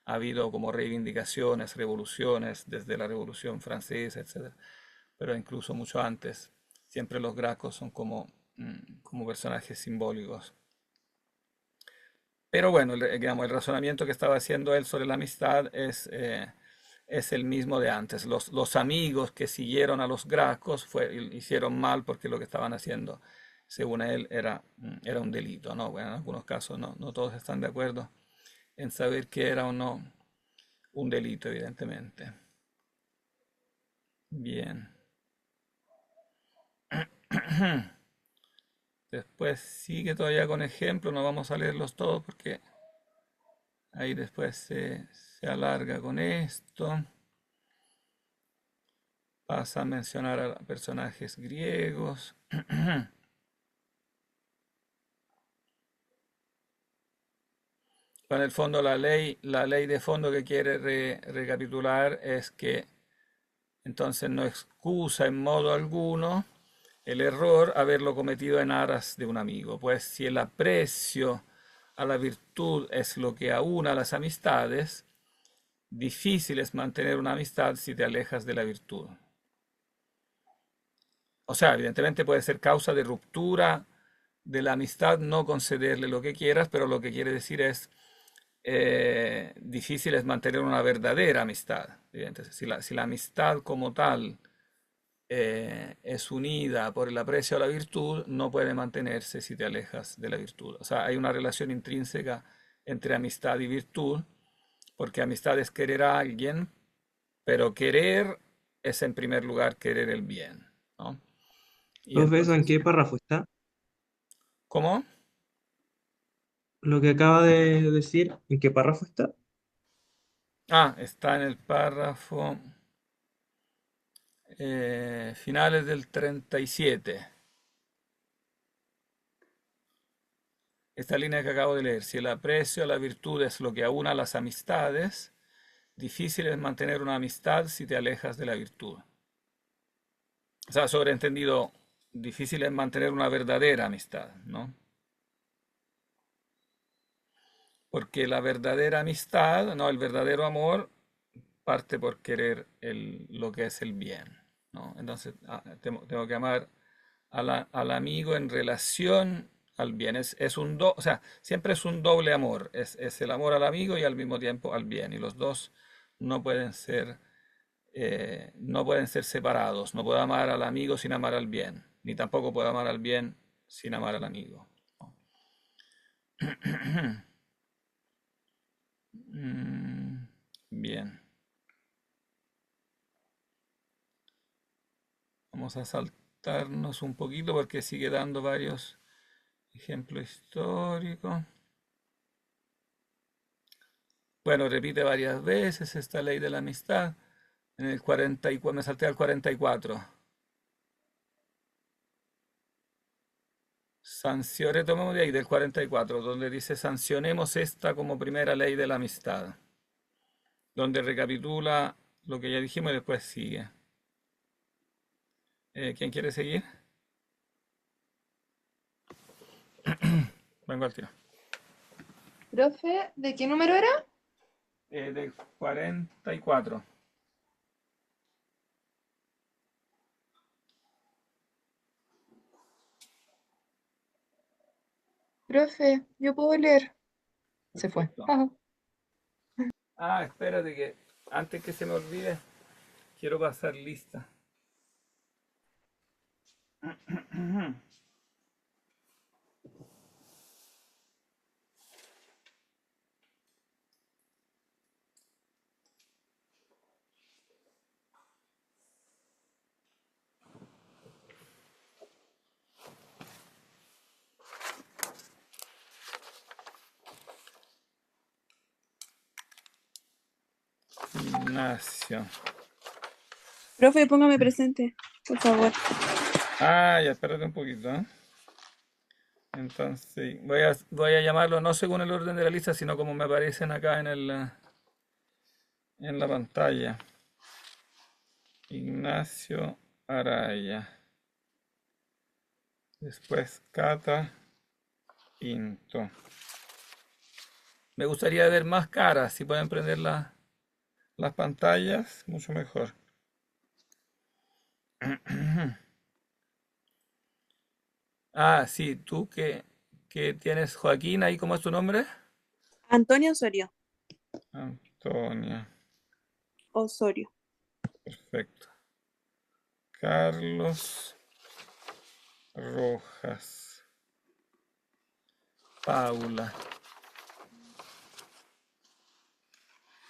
ha habido como reivindicaciones, revoluciones, desde la Revolución Francesa, etcétera. Pero incluso mucho antes, siempre los gracos son como personajes simbólicos. Pero bueno, digamos, el razonamiento que estaba haciendo él sobre la amistad es el mismo de antes. Los amigos que siguieron a los gracos hicieron mal porque lo que estaban haciendo, según él, era un delito, ¿no? Bueno, en algunos casos no todos están de acuerdo en saber que era o no un delito, evidentemente. Bien. Después sigue todavía con ejemplos, no vamos a leerlos todos porque ahí después se alarga con esto. Pasa a mencionar a personajes griegos. En el fondo la ley de fondo que quiere recapitular es que entonces no excusa en modo alguno el error haberlo cometido en aras de un amigo, pues si el aprecio a la virtud es lo que aúna las amistades, difícil es mantener una amistad si te alejas de la virtud. O sea, evidentemente puede ser causa de ruptura de la amistad no concederle lo que quieras, pero lo que quiere decir es difícil es mantener una verdadera amistad. Si la amistad como tal es unida por el aprecio a la virtud, no puede mantenerse si te alejas de la virtud. O sea, hay una relación intrínseca entre amistad y virtud, porque amistad es querer a alguien, pero querer es en primer lugar querer el bien, ¿no? Y Profe, ¿eso en entonces, qué párrafo está? ¿cómo? lo que acaba de decir, ¿en qué párrafo está? Ah, está en el párrafo finales del 37. Esta línea que acabo de leer, si el aprecio a la virtud es lo que aúna las amistades, difícil es mantener una amistad si te alejas de la virtud. O sea, sobreentendido, difícil es mantener una verdadera amistad, ¿no? Porque la verdadera amistad, no, el verdadero amor parte por querer lo que es el bien, ¿no? Entonces, tengo que amar al amigo en relación al bien. O sea, siempre es un doble amor. Es el amor al amigo y al mismo tiempo al bien. Y los dos no pueden ser, no pueden ser separados. No puedo amar al amigo sin amar al bien. Ni tampoco puedo amar al bien sin amar al amigo. Mm, Bien. Vamos a saltarnos un poquito porque sigue dando varios ejemplos históricos. Bueno, repite varias veces esta ley de la amistad. En el 44, me salté al 44. Sancione, tomemos de ahí del 44, donde dice sancionemos esta como primera ley de la amistad. Donde recapitula lo que ya dijimos y después sigue. ¿Quién quiere seguir? Vengo al tiro. Profe, ¿de qué número era? Del 44. Profe, yo puedo leer. Se fue. Perfecto. Ajá. Espérate que antes que se me olvide, quiero pasar lista. Ignacio. Profe, póngame presente, por favor. Ya, espérate un poquito, ¿eh? Entonces, voy a llamarlo no según el orden de la lista, sino como me aparecen acá en la pantalla. Ignacio Araya. Después Cata Pinto. Me gustaría ver más caras. Si pueden prender las pantallas, mucho mejor. Sí, tú que tienes Joaquín ahí, ¿cómo es tu nombre? Antonio Osorio. Antonia. Osorio. Perfecto. Carlos Rojas. Paula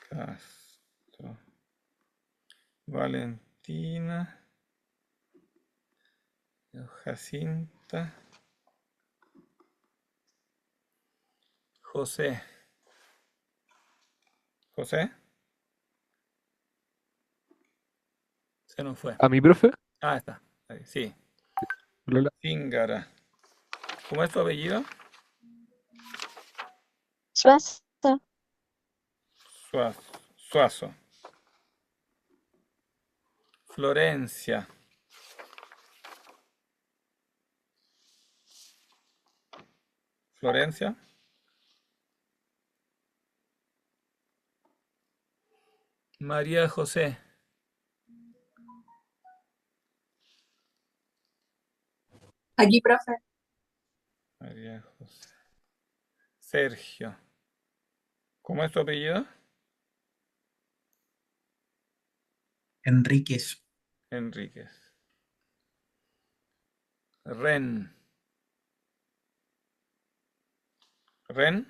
Castro. Valentina. Jacinta. José. ¿José? Se nos fue. ¿A mi profe? Está. Ahí, sí. Lola. Zingara. ¿Cómo es tu apellido? Suazo. Suazo. Suazo. Florencia. Florencia. María José. Aquí, profe. María José. Sergio. ¿Cómo es tu apellido? Enríquez. Enríquez. Ren. ¿Ren?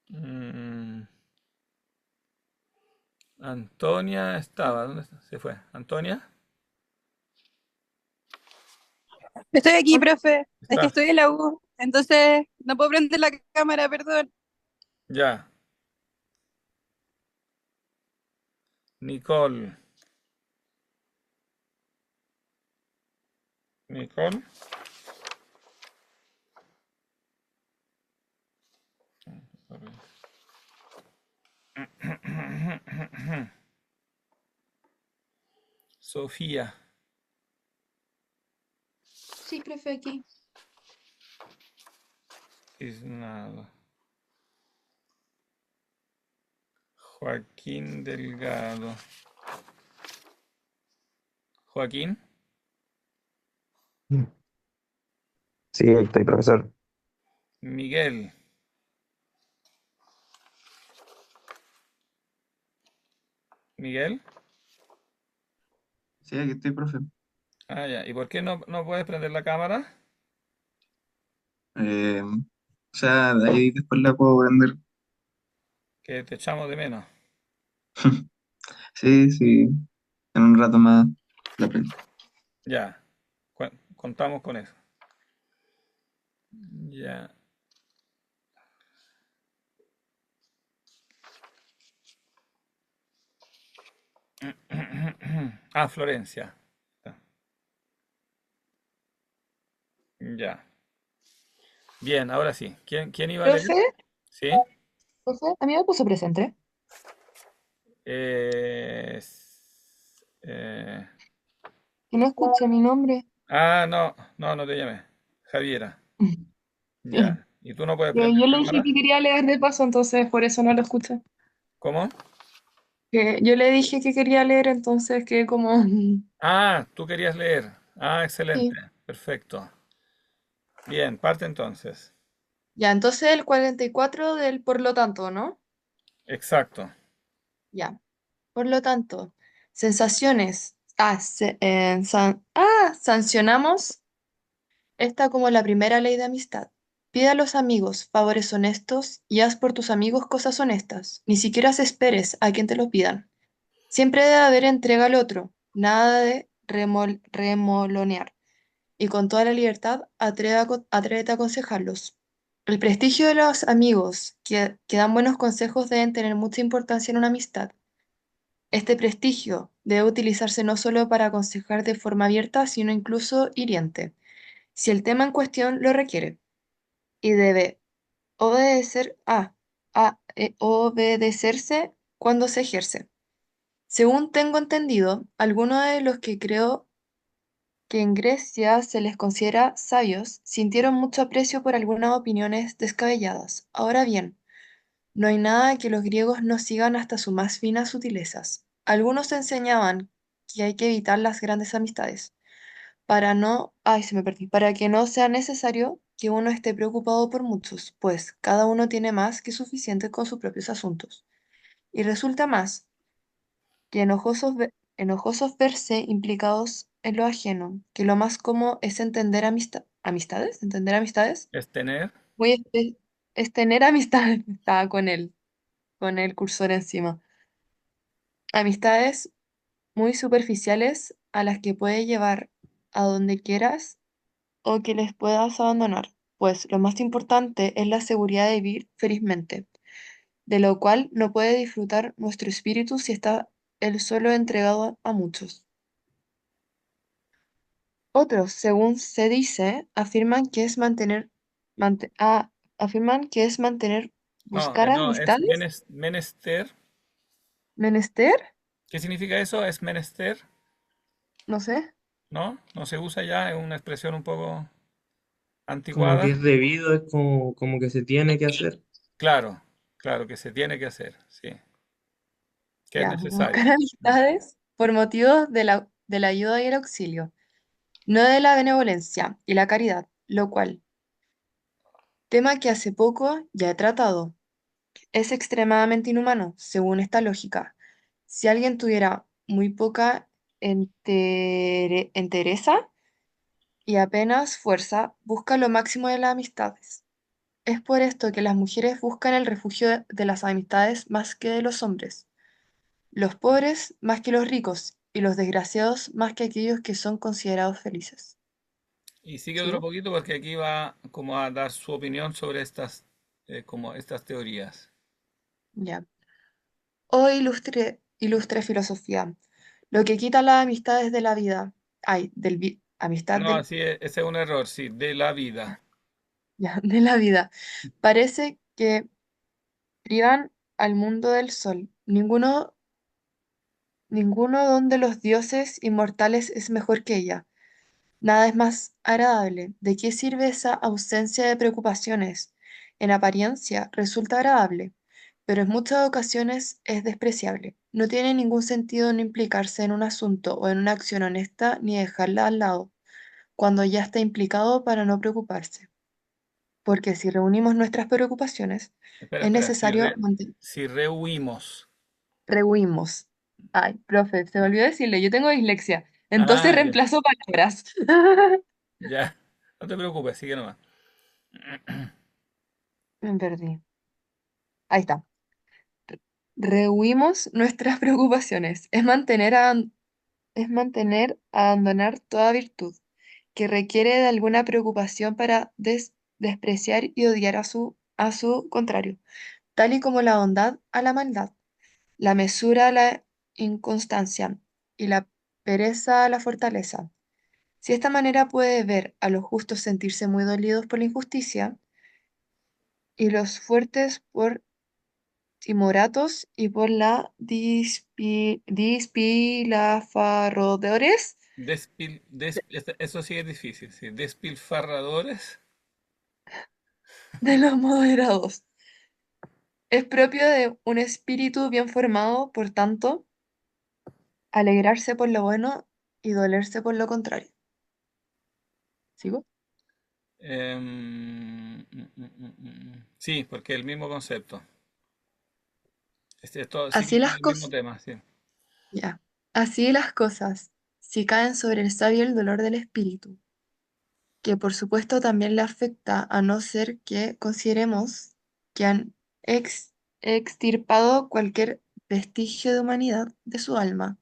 Mm, Antonia estaba. ¿Dónde está? Se fue. ¿Antonia? Estoy aquí, Ok. profe. Es que Estás, estoy en la U, entonces no puedo prender la cámara, perdón. ya. Nicole. Nicole. Sofía. Sí, profe, aquí. Isnada. Joaquín Delgado. Joaquín. Sí, estoy, profesor. Miguel. Miguel. Sí, aquí estoy, profe. Ah, ya. ¿Y por qué no puedes prender la cámara? O sea, de ahí después la puedo prender. Que te echamos de menos. Sí, sí, en un rato más la prendo. Ya. Contamos con eso. Ya. Ah, Florencia. Ya. Bien, ahora sí. ¿Quién iba a leer? Profe, ¿Sí? profe, a mí me puso presente. Eh, s- eh, Que no escuché mi nombre. no te llamé. Javiera. Ya. ¿Y tú no puedes Que prender yo le dije cámara? que quería leer de paso, entonces por eso no lo escuché. ¿Cómo? Que yo le dije que quería leer, entonces que como... Ah, tú querías leer. Ah, excelente. Sí. Perfecto. Bien, parte entonces. Ya, entonces el 44 del por lo tanto, ¿no? Exacto. Ya. Por lo tanto, sensaciones. Sancionamos esta como la primera ley de amistad. Pide a los amigos favores honestos y haz por tus amigos cosas honestas. Ni siquiera esperes a quien te lo pidan. Siempre debe haber entrega al otro, nada de remolonear. Y con toda la libertad, atrévete a aconsejarlos. El prestigio de los amigos que dan buenos consejos deben tener mucha importancia en una amistad. Este prestigio debe utilizarse no solo para aconsejar de forma abierta, sino incluso hiriente, si el tema en cuestión lo requiere, y debe obedecerse cuando se ejerce. Según tengo entendido, algunos de los que creo que en Grecia se les considera sabios sintieron mucho aprecio por algunas opiniones descabelladas. Ahora bien, no hay nada que los griegos no sigan hasta sus más finas sutilezas. Algunos enseñaban que hay que evitar las grandes amistades, se me perdí, para que no sea necesario que uno esté preocupado por muchos, pues cada uno tiene más que suficiente con sus propios asuntos. Y resulta más que enojosos verse implicados en lo ajeno, que lo más cómodo es entender amistades, Es tener. muy es tener amistades, estaba con el cursor encima. Amistades muy superficiales a las que puedes llevar a donde quieras o que les puedas abandonar, pues lo más importante es la seguridad de vivir felizmente, de lo cual no puede disfrutar nuestro espíritu si está él solo entregado a muchos. Otros, según se dice, afirman que es No, buscar no, es amistades, menester. menester, ¿Qué significa eso? Es menester, no sé. ¿no? No se usa ya, es una expresión un poco Como que anticuada. es debido, es como que se tiene que hacer. Claro, claro que se tiene que hacer, sí, que es Ya, buscar necesario. amistades por motivos de la ayuda y el auxilio, no de la benevolencia y la caridad, lo cual, tema que hace poco ya he tratado, es extremadamente inhumano, según esta lógica. Si alguien tuviera muy poca entereza y apenas fuerza, busca lo máximo de las amistades. Es por esto que las mujeres buscan el refugio de las amistades más que de los hombres, los pobres más que los ricos y los desgraciados más que aquellos que son considerados felices. Y sigue otro ¿Sigo? poquito porque aquí va como a dar su opinión sobre como estas teorías. Ya. Oh, ilustre filosofía. Lo que quita las amistades de la vida. Ay, amistad No, del, sí, ese es un error, sí, de la vida. ya, de la vida. Parece que privan al mundo del sol. Ninguno donde los dioses inmortales es mejor que ella. Nada es más agradable. ¿De qué sirve esa ausencia de preocupaciones? En apariencia resulta agradable, pero en muchas ocasiones es despreciable. No tiene ningún sentido no implicarse en un asunto o en una acción honesta ni dejarla al lado, cuando ya está implicado para no preocuparse. Porque si reunimos nuestras preocupaciones, Espera, es espera, necesario mantener. si rehuimos. Rehuimos. Ay, profe, se me olvidó decirle, yo tengo dislexia, entonces Ah, ya, reemplazo palabras. ya. No te preocupes, sigue nomás. Me perdí. Ahí está. Rehuimos nuestras preocupaciones. Es mantener, abandonar toda virtud que requiere de alguna preocupación para despreciar y odiar a su contrario, tal y como la bondad a la maldad, la mesura a la inconstancia y la pereza a la fortaleza. Si esta manera puede ver a los justos sentirse muy dolidos por la injusticia y los fuertes por timoratos y por la dispilafarodores Eso sí es difícil, sí. Despilfarradores. de los moderados. Es propio de un espíritu bien formado, por tanto, alegrarse por lo bueno y dolerse por lo contrario. ¿Sigo? Sí, porque el mismo concepto. Así Sigue con las el mismo cosas, tema, sí. ya. Así las cosas, si caen sobre el sabio el dolor del espíritu, que por supuesto también le afecta a no ser que consideremos que han extirpado cualquier vestigio de humanidad de su alma.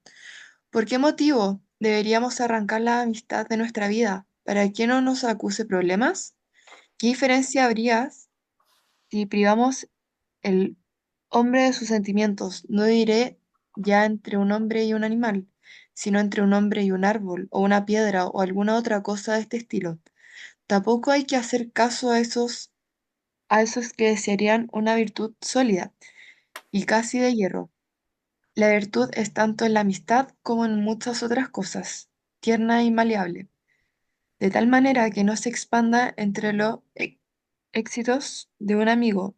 ¿Por qué motivo deberíamos arrancar la amistad de nuestra vida? ¿Para que no nos acuse problemas? ¿Qué diferencia habría si privamos el hombre de sus sentimientos? No diré ya entre un hombre y un animal, sino entre un hombre y un árbol, o una piedra, o alguna otra cosa de este estilo. Tampoco hay que hacer caso a esos que desearían una virtud sólida y casi de hierro. La virtud es tanto en la amistad como en muchas otras cosas, tierna y maleable, de tal manera que no se expanda entre los éxitos de un amigo,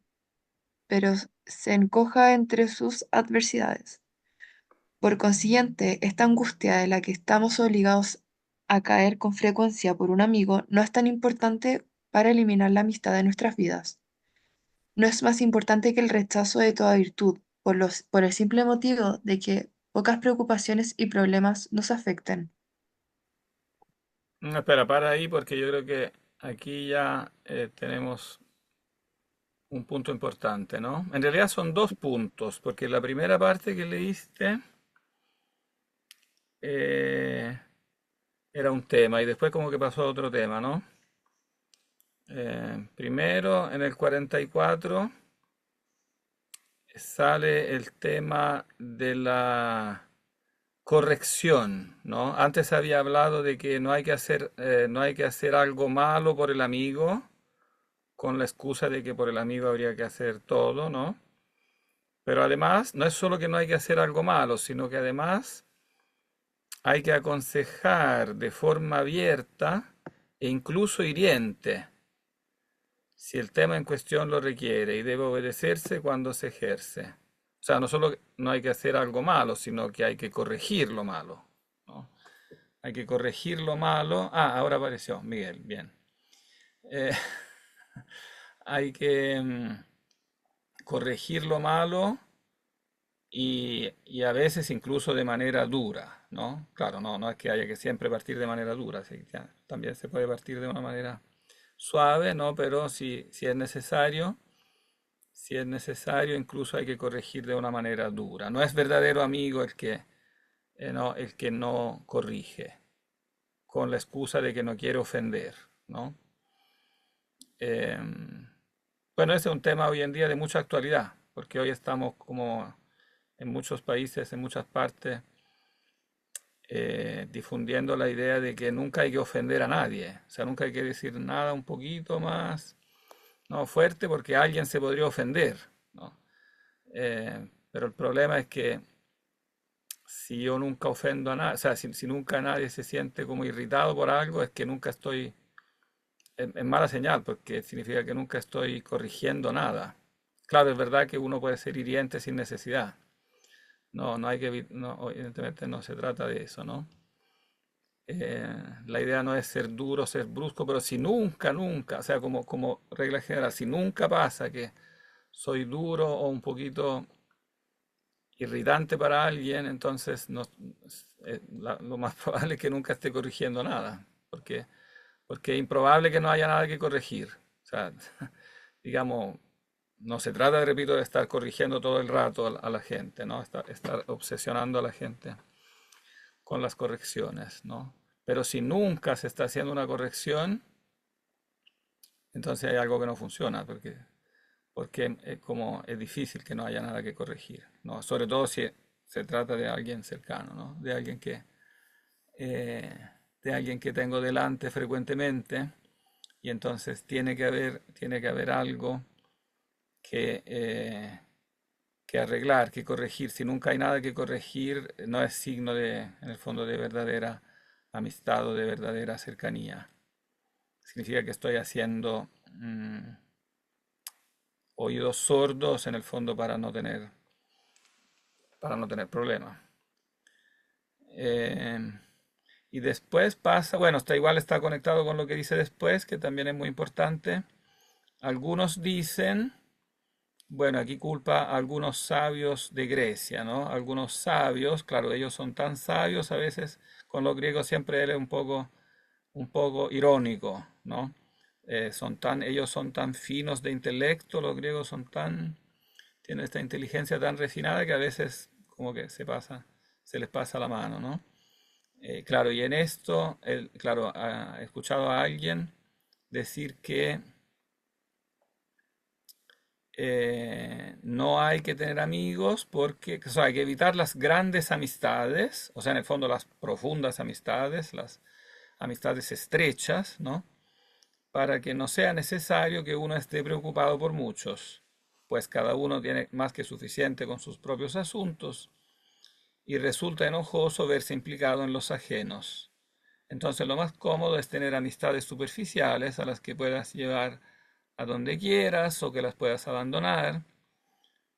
pero se encoja entre sus adversidades. Por consiguiente, esta angustia de la que estamos obligados a caer con frecuencia por un amigo no es tan importante para eliminar la amistad de nuestras vidas. No es más importante que el rechazo de toda virtud, por el simple motivo de que pocas preocupaciones y problemas nos afecten. No, espera, para ahí porque yo creo que aquí ya tenemos un punto importante, ¿no? En realidad son dos puntos, porque la primera parte que leíste eh, era un tema y después como que pasó a otro tema, ¿no? Primero, en el 44 sale el tema de la corrección, ¿no? Antes había hablado de que no hay que hacer algo malo por el amigo, con la excusa de que por el amigo habría que hacer todo, ¿no? Pero además, no es solo que no hay que hacer algo malo, sino que además hay que aconsejar de forma abierta e incluso hiriente, si el tema en cuestión lo requiere y debe obedecerse cuando se ejerce. O sea, no solo no hay que hacer algo malo, sino que hay que corregir lo malo, ¿no? Hay que corregir lo malo. Ah, ahora apareció Miguel, bien. Eh, hay que corregir lo malo y a veces incluso de manera dura, ¿no? Claro, no es que haya que siempre partir de manera dura, sí, ya, también se puede partir de una manera suave, ¿no? Pero si es necesario, incluso hay que corregir de una manera dura. No es verdadero amigo el que no corrige. con la excusa de que no quiere ofender, ¿no? Eh, bueno, ese es un tema hoy en día de mucha actualidad, porque hoy estamos como en muchos países, en muchas partes, difundiendo la idea de que nunca hay que ofender a nadie, o sea, nunca hay que decir nada un poquito más, no fuerte, porque alguien se podría ofender, ¿no? Pero el problema es que si yo nunca ofendo a nadie, o sea, si nunca nadie se siente como irritado por algo, es que nunca estoy, es mala señal, porque significa que nunca estoy corrigiendo nada. Claro, es verdad que uno puede ser hiriente sin necesidad. No, no hay que, no, evidentemente no se trata de eso, ¿no? La idea no es ser duro, ser brusco, pero si nunca, nunca, o sea, como regla general, si nunca pasa que soy duro o un poquito irritante para alguien, entonces no, lo más probable es que nunca esté corrigiendo nada, porque es improbable que no haya nada que corregir. O sea, digamos, no se trata, repito, de estar corrigiendo todo el rato a la gente, ¿no? Estar obsesionando a la gente con las correcciones, ¿no? Pero si nunca se está haciendo una corrección, entonces hay algo que no funciona, porque como es difícil que no haya nada que corregir, ¿no? Sobre todo si se trata de alguien cercano, ¿no? Eh, de alguien que tengo delante frecuentemente, y entonces tiene que haber algo que arreglar, que corregir. Si nunca hay nada que corregir, no es signo de, en el fondo, de verdadera amistad o de verdadera cercanía. Significa que estoy haciendo oídos sordos en el fondo para no tener problemas. Eh, y después pasa, bueno, igual está conectado con lo que dice después, que también es muy importante. Algunos dicen, bueno, aquí culpa a algunos sabios de Grecia, ¿no? Algunos sabios, claro, ellos son tan sabios, a veces con los griegos siempre él es un poco irónico, ¿no? Ellos son tan finos de intelecto, los griegos tienen esta inteligencia tan refinada que a veces como que se les pasa la mano, ¿no? Claro, y en esto, claro, he escuchado a alguien decir que no hay que tener amigos porque, o sea, hay que evitar las grandes amistades, o sea, en el fondo las profundas amistades, las amistades estrechas, ¿no? Para que no sea necesario que uno esté preocupado por muchos, pues cada uno tiene más que suficiente con sus propios asuntos y resulta enojoso verse implicado en los ajenos. Entonces lo más cómodo es tener amistades superficiales a las que puedas llevar a donde quieras o que las puedas abandonar,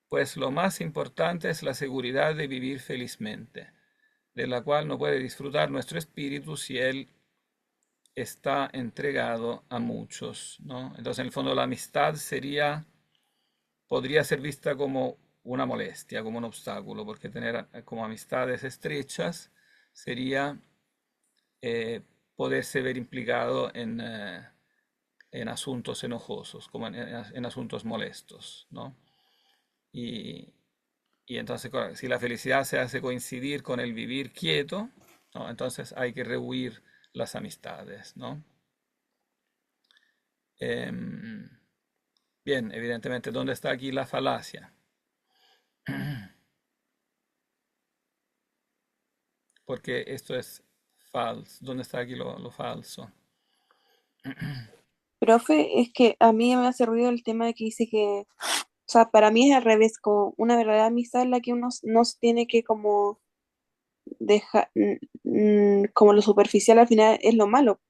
pues lo más importante es la seguridad de vivir felizmente, de la cual no puede disfrutar nuestro espíritu si él está entregado a muchos, ¿no? Entonces, en el fondo, la amistad podría ser vista como una molestia, como un obstáculo, porque tener como amistades estrechas sería poderse ver implicado en asuntos enojosos, como en asuntos molestos, ¿no? Y, y entonces, claro, si la felicidad se hace coincidir con el vivir quieto, ¿no? Entonces hay que rehuir las amistades, ¿no? Em, bien, evidentemente, ¿dónde está aquí la falacia? Porque esto es falso. ¿Dónde está aquí lo falso? Profe, es que a mí me hace ruido el tema de que dice que, o sea, para mí es al revés, como una verdadera amistad es la que uno no se tiene que como dejar, como lo superficial al final es lo malo.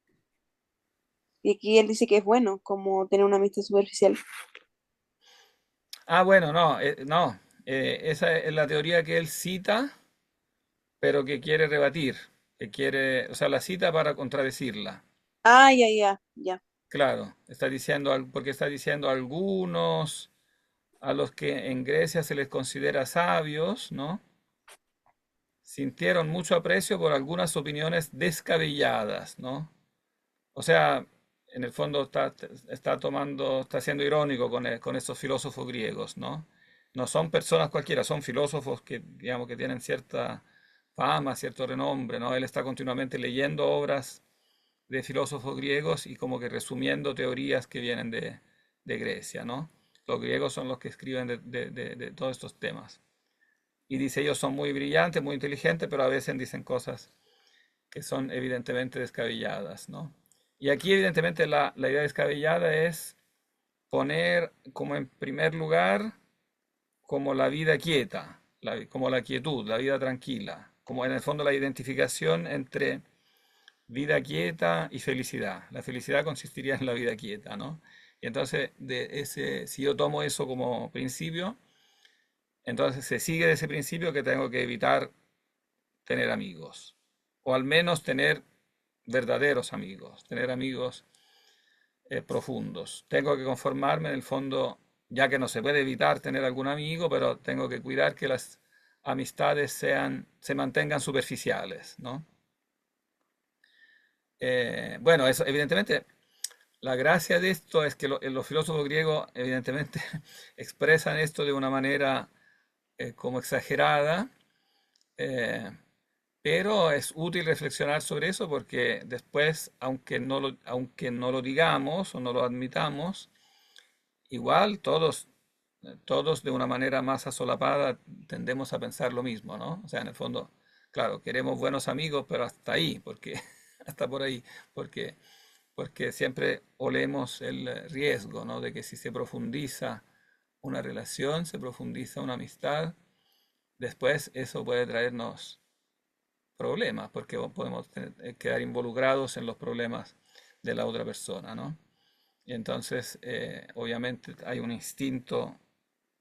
Y aquí él dice que es bueno, como tener una amistad superficial. Ah, bueno, no, no. Esa es la teoría que él cita, pero que quiere rebatir, o sea, la cita para contradecirla. Ah, ya, ya, ya. Claro, porque está diciendo algunos a los que en Grecia se les considera sabios, ¿no? Sintieron mucho aprecio por algunas opiniones descabelladas, ¿no? O sea, en el fondo está siendo irónico con estos filósofos griegos, ¿no? No son personas cualquiera, son filósofos que, digamos, que tienen cierta fama, cierto renombre, ¿no? Él está continuamente leyendo obras de filósofos griegos y como que resumiendo teorías que vienen de Grecia, ¿no? Los griegos son los que escriben de todos estos temas. Y dice, ellos son muy brillantes, muy inteligentes, pero a veces dicen cosas que son evidentemente descabelladas, ¿no? Y aquí evidentemente la idea descabellada es poner como en primer lugar como la vida quieta, como la quietud, la vida tranquila, como en el fondo la identificación entre vida quieta y felicidad. La felicidad consistiría en la vida quieta, ¿no? Y entonces, si yo tomo eso como principio, entonces se sigue de ese principio que tengo que evitar tener amigos, o al menos tener verdaderos amigos, tener amigos profundos. Tengo que conformarme en el fondo, ya que no se puede evitar tener algún amigo, pero tengo que cuidar que las amistades se mantengan superficiales, ¿no? Bueno, eso evidentemente, la gracia de esto es que los filósofos griegos evidentemente expresan esto de una manera como exagerada, eh, pero es útil reflexionar sobre eso porque después, aunque no lo digamos o no lo admitamos, igual todos de una manera más asolapada tendemos a pensar lo mismo, ¿no? O sea, en el fondo, claro, queremos buenos amigos, pero hasta ahí, porque hasta por ahí, porque porque siempre olemos el riesgo, ¿no? De que si se profundiza una relación, se profundiza una amistad, después eso puede traernos problemas, porque podemos quedar involucrados en los problemas de la otra persona, ¿no? Y entonces, obviamente, hay un instinto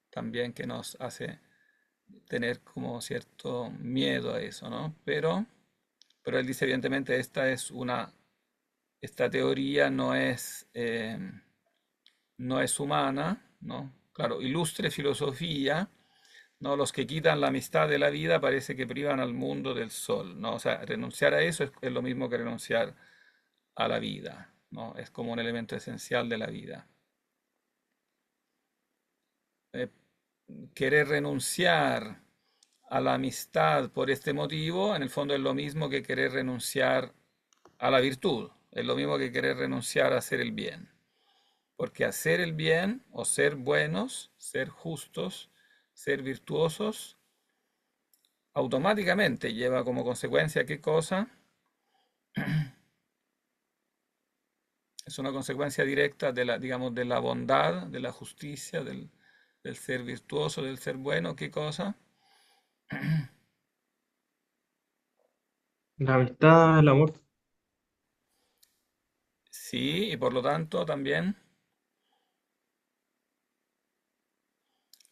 también que nos hace tener como cierto miedo a eso, ¿no? Pero él dice, evidentemente, esta teoría no es humana, ¿no? Claro, ilustre filosofía, ¿no? Los que quitan la amistad de la vida parece que privan al mundo del sol, ¿no? O sea, renunciar a eso es lo mismo que renunciar a la vida, ¿no? Es como un elemento esencial de la vida. Eh, Querer renunciar a la amistad por este motivo, en el fondo es lo mismo que querer renunciar a la virtud, es lo mismo que querer renunciar a hacer el bien. Porque hacer el bien o ser buenos, ser justos, ser virtuosos, automáticamente lleva como consecuencia ¿qué cosa? Es una consecuencia directa de la, digamos, de la bondad, de la justicia, del ser virtuoso, del ser bueno. ¿Qué cosa? La amistad, el amor. Sí, y por lo tanto también,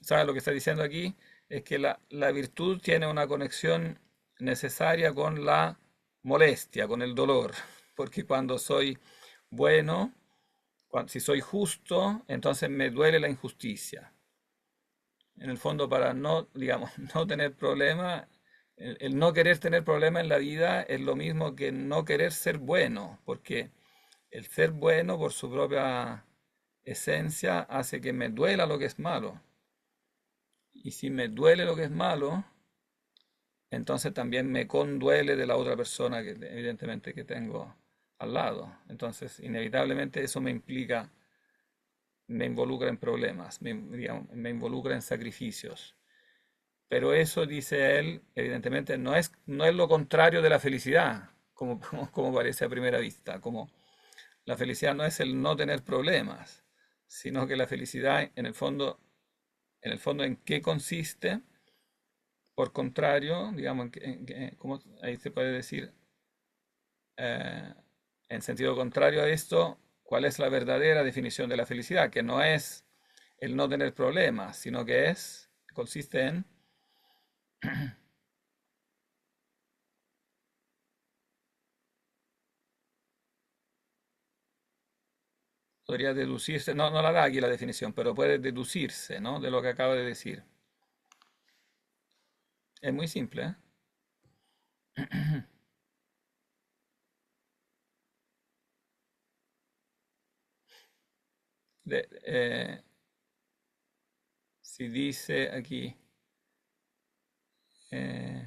¿sabes lo que está diciendo aquí? Es que la virtud tiene una conexión necesaria con la molestia, con el dolor. Porque cuando soy bueno, si soy justo, entonces me duele la injusticia. En el fondo, para no, digamos, no tener problemas, el no querer tener problemas en la vida es lo mismo que no querer ser bueno, porque el ser bueno por su propia esencia hace que me duela lo que es malo. Y si me duele lo que es malo, entonces también me conduele de la otra persona que evidentemente que tengo al lado. Entonces, inevitablemente eso me involucra en problemas, digamos, me involucra en sacrificios. Pero eso, dice él, evidentemente no es lo contrario de la felicidad, como parece a primera vista, como la felicidad no es el no tener problemas, sino que la felicidad en el fondo, ¿en qué consiste? Por contrario, digamos, ¿cómo ahí se puede decir? eh, en sentido contrario a esto, ¿cuál es la verdadera definición de la felicidad? Que no es el no tener problemas, sino que consiste en, podría deducirse, no la da aquí la definición, pero puede deducirse, ¿no? De lo que acabo de decir. Es muy simple, ¿eh? De- eh, si dice aquí, eh,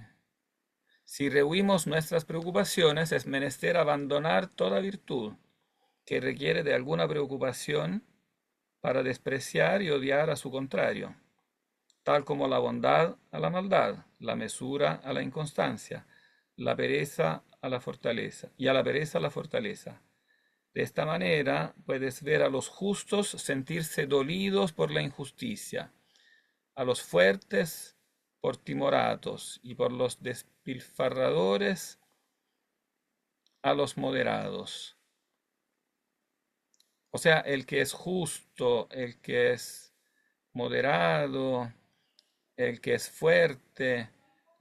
Si rehuimos nuestras preocupaciones, es menester abandonar toda virtud que requiere de alguna preocupación para despreciar y odiar a su contrario, tal como la bondad a la maldad, la mesura a la inconstancia, la pereza a la fortaleza, y a la pereza a la fortaleza. De esta manera puedes ver a los justos sentirse dolidos por la injusticia, a los fuertes por timoratos, y por los despilfarradores a los moderados. O sea, el que es justo, el que es moderado, el que es fuerte,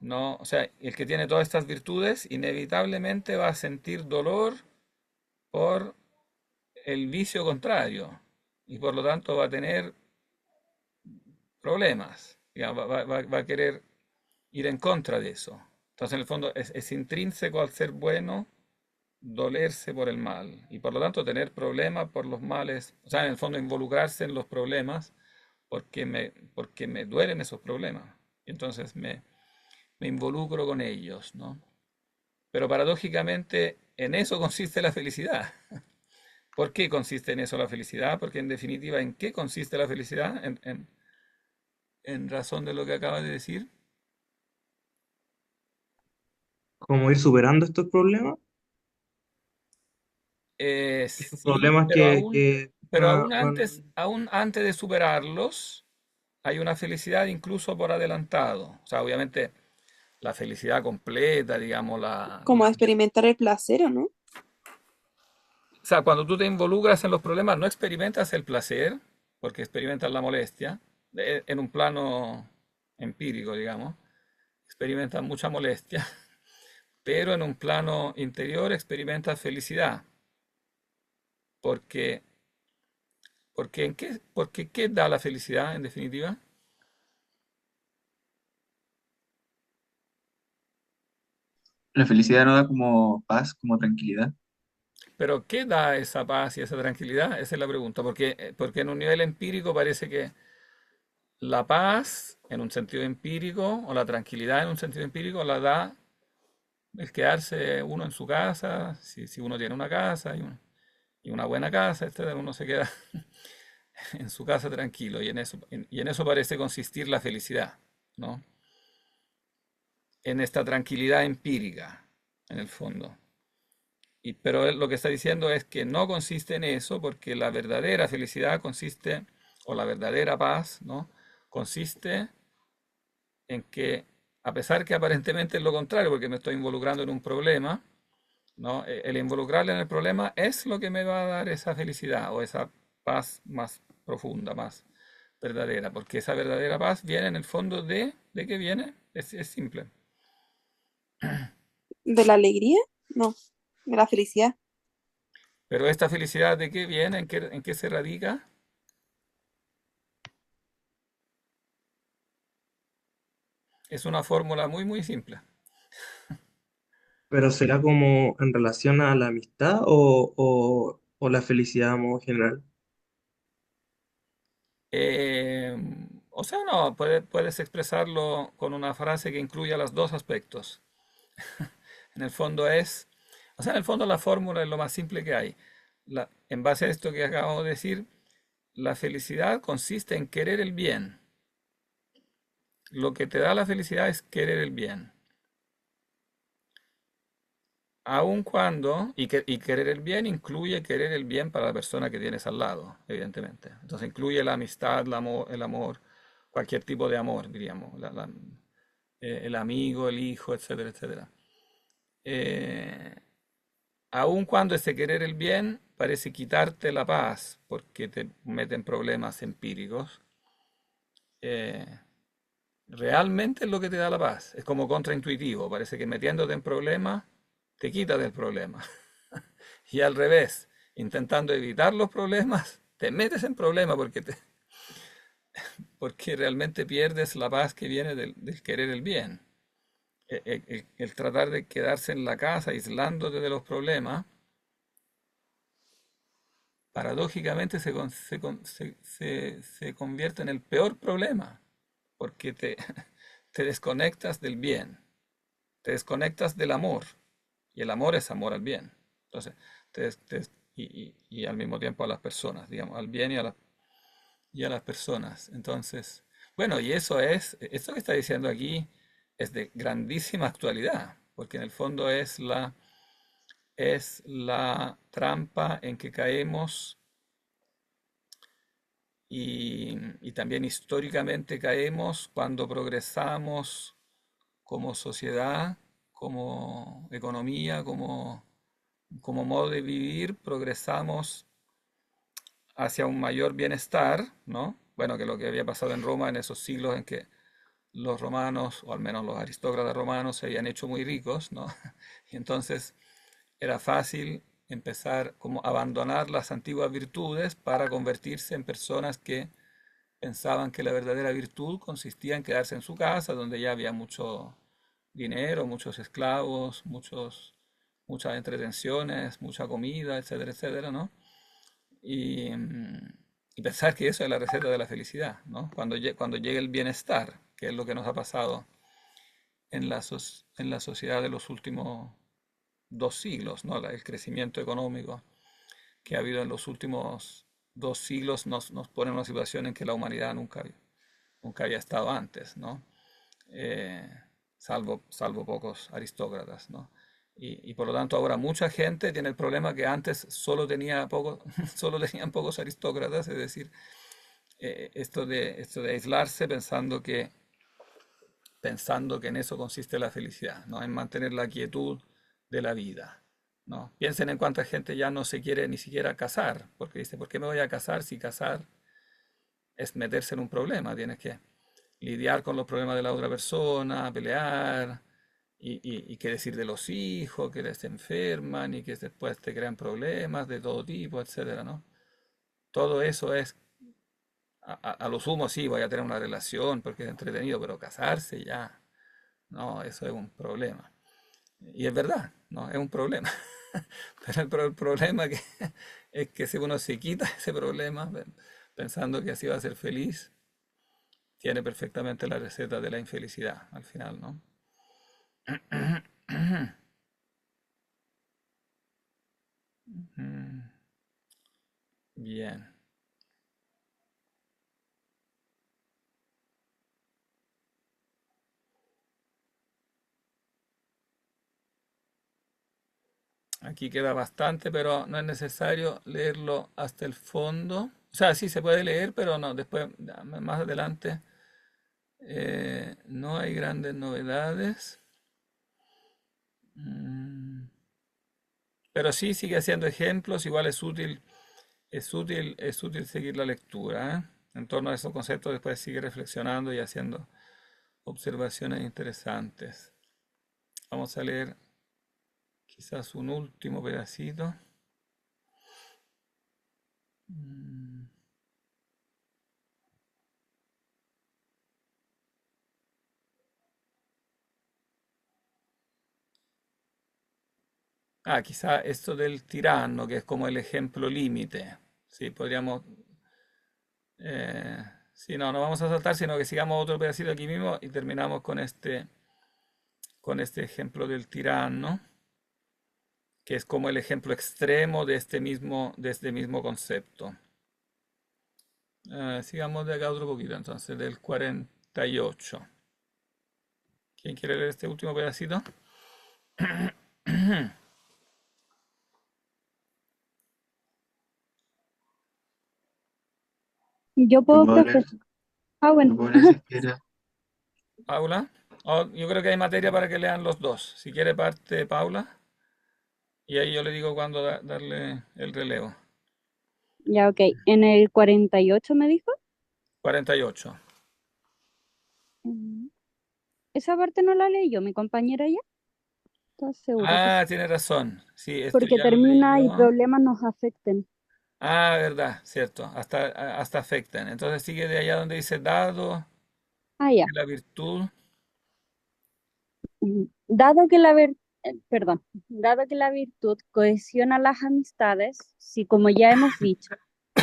¿no? O sea, el que tiene todas estas virtudes, inevitablemente va a sentir dolor por el vicio contrario y por lo tanto va a tener problemas, digamos, va a querer ir en contra de eso. Entonces, en el fondo, es intrínseco al ser bueno dolerse por el mal y por lo tanto tener problemas por los males, o sea, en el fondo involucrarse en los problemas porque me duelen esos problemas. Y entonces me involucro con ellos, ¿no? Pero paradójicamente en eso consiste la felicidad. ¿Por qué consiste en eso la felicidad? Porque en definitiva, ¿en qué consiste la felicidad? En razón de lo que acabas de decir. ¿Cómo ir superando estos problemas? Estos Sí, problemas pero aún antes de superarlos, hay una felicidad incluso por adelantado. O sea, obviamente la felicidad completa, digamos, Como a experimentar el placer, ¿o no? o sea, cuando tú te involucras en los problemas, no experimentas el placer, porque experimentas la molestia, en un plano empírico, digamos, experimentas mucha molestia, pero en un plano interior experimentas felicidad, porque, porque ¿qué da la felicidad en definitiva? La felicidad no da como paz, como tranquilidad. Pero ¿qué da esa paz y esa tranquilidad? Esa es la pregunta, porque en un nivel empírico parece que la paz en un sentido empírico o la tranquilidad en un sentido empírico la da el quedarse uno en su casa, si uno tiene una casa y una buena casa, etcétera, uno se queda en su casa tranquilo y en eso parece consistir la felicidad, ¿no? En esta tranquilidad empírica, en el fondo. Pero él lo que está diciendo es que no consiste en eso, porque la verdadera felicidad consiste, o la verdadera paz, ¿no? Consiste en que, a pesar que aparentemente es lo contrario, porque me estoy involucrando en un problema, ¿no? El involucrarle en el problema es lo que me va a dar esa felicidad o esa paz más profunda, más verdadera, porque esa verdadera paz viene en el fondo ¿de qué viene? Es simple. ¿De la alegría? No, de la felicidad. Pero esta felicidad ¿de qué viene? En qué se radica? Es una fórmula muy, muy simple. pero ¿será como en relación a la amistad o la felicidad a modo general? Eh, o sea, no, puedes expresarlo con una frase que incluya los dos aspectos. En el fondo o sea, en el fondo la fórmula es lo más simple que hay. En base a esto que acabo de decir, la felicidad consiste en querer el bien. Lo que te da la felicidad es querer el bien. Aun cuando, y querer el bien incluye querer el bien para la persona que tienes al lado, evidentemente. Entonces incluye la amistad, el amor, cualquier tipo de amor, diríamos, el amigo, el hijo, etcétera, etcétera. Eh, Aun cuando ese querer el bien parece quitarte la paz porque te mete en problemas empíricos, eh, realmente es lo que te da la paz. Es como contraintuitivo, parece que metiéndote en problemas te quita del problema. Y al revés, intentando evitar los problemas, te metes en problemas porque realmente pierdes la paz que viene del querer el bien. El tratar de quedarse en la casa aislándote de los problemas paradójicamente se convierte en el peor problema, porque te desconectas del bien. te desconectas del amor, y el amor es amor al bien. Entonces, y al mismo tiempo a las personas, digamos, al bien y a las personas. Entonces, bueno, y esto que está diciendo aquí es de grandísima actualidad, porque en el fondo es la trampa en que caemos y también históricamente caemos cuando progresamos como sociedad, como economía, como modo de vivir, progresamos hacia un mayor bienestar, ¿no? Bueno, que lo que había pasado en Roma en esos siglos en que los romanos, o al menos los aristócratas romanos, se habían hecho muy ricos, ¿no? Y entonces era fácil empezar como a abandonar las antiguas virtudes para convertirse en personas que pensaban que la verdadera virtud consistía en quedarse en su casa, donde ya había mucho dinero, muchos esclavos, muchas entretenciones, mucha comida, etcétera, etcétera, ¿no? Y, y pensar que eso es la receta de la felicidad, ¿no? Cuando llegue el bienestar, que es lo que nos ha pasado en la sociedad de los últimos 2 siglos, ¿no? El crecimiento económico que ha habido en los últimos 2 siglos nos pone en una situación en que la humanidad nunca había estado antes, ¿no? Eh, salvo pocos aristócratas, ¿no? Y por lo tanto ahora mucha gente tiene el problema que antes solo tenían pocos aristócratas, es decir, esto de aislarse pensando que en eso consiste la felicidad, ¿no? En mantener la quietud de la vida, ¿no? Piensen en cuánta gente ya no se quiere ni siquiera casar, porque dice, ¿por qué me voy a casar si casar es meterse en un problema? Tienes que lidiar con los problemas de la otra persona, pelear, y qué decir de los hijos, que les enferman y que después te crean problemas de todo tipo, etcétera, ¿no? Todo eso es, a lo sumo sí, voy a tener una relación porque es entretenido, pero casarse ya, no, eso es un problema. Y es verdad, no, es un problema. Pero el problema es que si uno se quita ese problema pensando que así va a ser feliz, tiene perfectamente la receta de la infelicidad al final, ¿no? Mm, Bien. Aquí queda bastante, pero no es necesario leerlo hasta el fondo. O sea, sí se puede leer, pero no, después, ya, más adelante, no hay grandes novedades. Mm, Pero sí sigue haciendo ejemplos, igual es útil seguir la lectura, ¿eh? En torno a esos conceptos, después sigue reflexionando y haciendo observaciones interesantes. Vamos a leer quizás un último pedacito. Mm. Quizá esto del tirano, que es como el ejemplo límite. Sí, podríamos. Sí, no vamos a saltar, sino que sigamos otro pedacito aquí mismo y terminamos con este ejemplo del tirano, que es como el ejemplo extremo de este mismo concepto. Sigamos de acá otro poquito, entonces, del 48. ¿Quién quiere leer este último pedacito? Yo Yo puedo, puedo profe. leer, Ah, bueno. yo puedo leer si quiere. Paula. Yo creo que hay materia para que lean los dos. Si quiere parte Paula, y ahí yo le digo cuándo darle el relevo. Ya, ok. En el 48 me dijo. 48. Mm, Esa parte no la leí yo, mi compañera ya. ¿Estás seguro que sí? Tiene razón. Sí, esto Porque ya lo leí termina y yo. problemas nos afecten. Verdad, cierto. Hasta afectan. Entonces sigue de allá donde dice dado Ah, ya. que la virtud. Dado que perdón, dado que la virtud cohesiona las amistades, si como ya hemos dicho,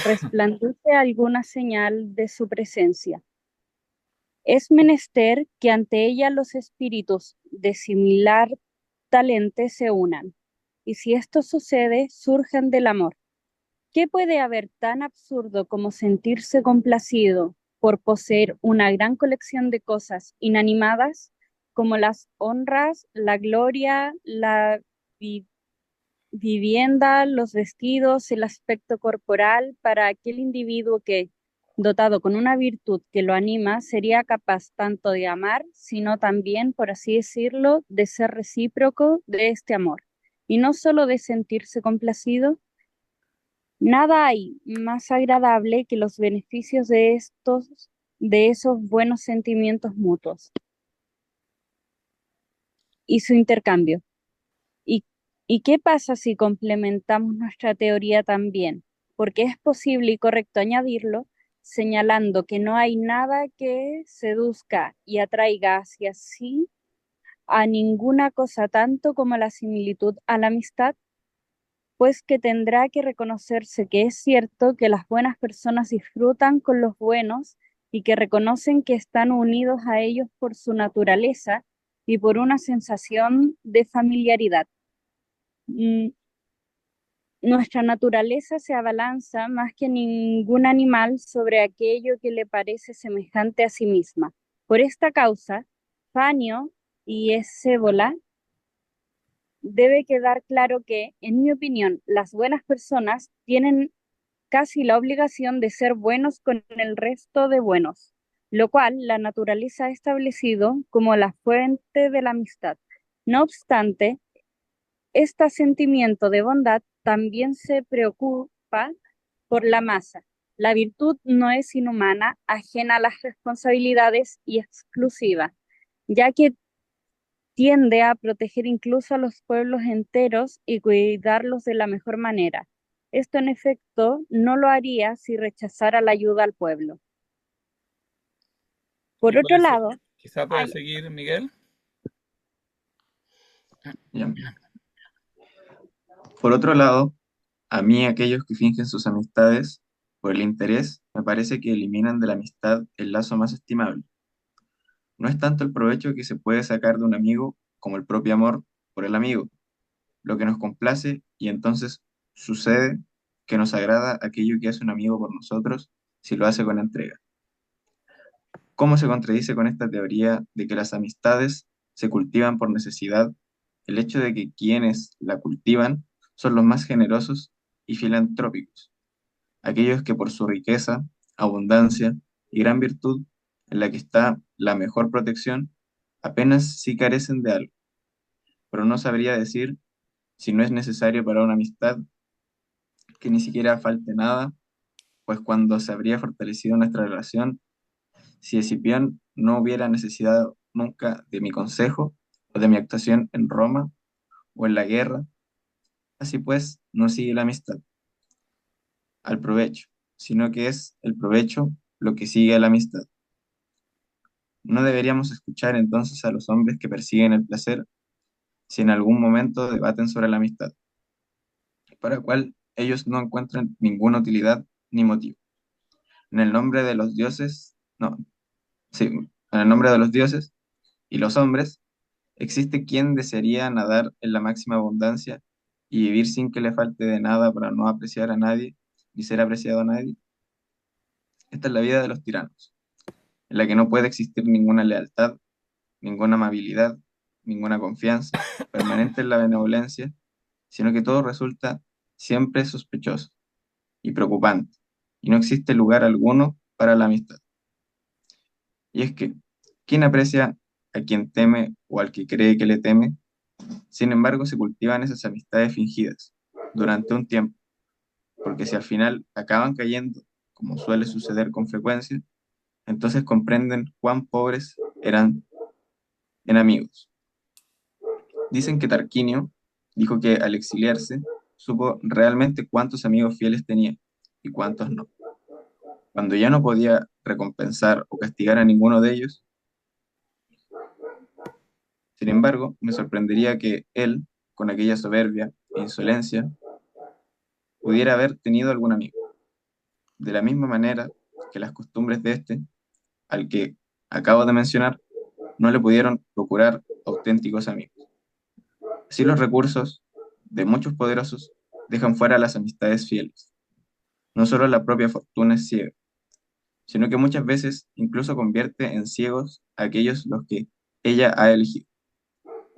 resplandece alguna señal de su presencia, Es menester que ante ella los espíritus de similar talente se unan, y si esto sucede, surjan del amor. ¿Qué puede haber tan absurdo como sentirse complacido por poseer una gran colección de cosas inanimadas como las honras, la gloria, la vi- vivienda, los vestidos, el aspecto corporal para aquel individuo que, dotado con una virtud que lo anima, sería capaz tanto de amar, sino también, por así decirlo, de ser recíproco de este amor, y no solo de sentirse complacido? Nada hay más agradable que los beneficios de esos buenos sentimientos mutuos y su intercambio. ¿Y, y qué pasa si complementamos nuestra teoría también? Porque es posible y correcto añadirlo, señalando que no hay nada que seduzca y atraiga hacia sí a ninguna cosa tanto como la similitud a la amistad, pues que tendrá que reconocerse que es cierto que las buenas personas disfrutan con los buenos y que reconocen que están unidos a ellos por su naturaleza y por una sensación de familiaridad. Mm, Nuestra naturaleza se abalanza más que ningún animal sobre aquello que le parece semejante a sí misma. Por esta causa, Fanio y Esébola debe quedar claro que, en mi opinión, las buenas personas tienen casi la obligación de ser buenos con el resto de buenos, lo cual la naturaleza ha establecido como la fuente de la amistad. No obstante, este sentimiento de bondad también se preocupa por la masa. La virtud no es inhumana, ajena a las responsabilidades y exclusiva, ya que tiende a proteger incluso a los pueblos enteros y cuidarlos de la mejor manera. Esto, en efecto, no lo haría si rechazara la ayuda al pueblo. Por Y otro puede ser, lado, quizá puede hay... seguir Miguel. Ya. Por otro lado, a mí aquellos que fingen sus amistades por el interés, me parece que eliminan de la amistad el lazo más estimable. No es tanto el provecho que se puede sacar de un amigo como el propio amor por el amigo, lo que nos complace y entonces sucede que nos agrada aquello que hace un amigo por nosotros si lo hace con entrega. ¿Cómo se contradice con esta teoría de que las amistades se cultivan por necesidad el hecho de que quienes la cultivan son los más generosos y filantrópicos, aquellos que por su riqueza, abundancia y gran virtud, en la que está la mejor protección, apenas si carecen de algo, pero no sabría decir si no es necesario para una amistad que ni siquiera falte nada, pues cuando se habría fortalecido nuestra relación, si Escipión no hubiera necesidad nunca de mi consejo o de mi actuación en Roma o en la guerra, así pues no sigue la amistad al provecho, sino que es el provecho lo que sigue a la amistad. No deberíamos escuchar entonces a los hombres que persiguen el placer si en algún momento debaten sobre la amistad, para la cual ellos no encuentran ninguna utilidad ni motivo. En el nombre de los dioses, no, sí, en el nombre de los dioses y los hombres, existe quien desearía nadar en la máxima abundancia y vivir sin que le falte de nada para no apreciar a nadie ni ser apreciado a nadie. Esta es la vida de los tiranos, en la que no puede existir ninguna lealtad, ninguna amabilidad, ninguna confianza permanente en la benevolencia, sino que todo resulta siempre sospechoso y preocupante, y no existe lugar alguno para la amistad. Y es que, ¿quién aprecia a quien teme o al que cree que le teme? Sin embargo, se cultivan esas amistades fingidas durante un tiempo, porque si al final acaban cayendo, como suele suceder con frecuencia, entonces comprenden cuán pobres eran en amigos. Dicen que Tarquinio dijo que al exiliarse supo realmente cuántos amigos fieles tenía y cuántos no. Cuando ya no podía recompensar o castigar a ninguno de ellos, sin embargo, me sorprendería que él, con aquella soberbia e insolencia, pudiera haber tenido algún amigo. De la misma manera que las costumbres de éste, al que acabo de mencionar no le pudieron procurar auténticos amigos. Así los recursos de muchos poderosos dejan fuera las amistades fieles. No solo la propia fortuna es ciega, sino que muchas veces incluso convierte en ciegos a aquellos los que ella ha elegido,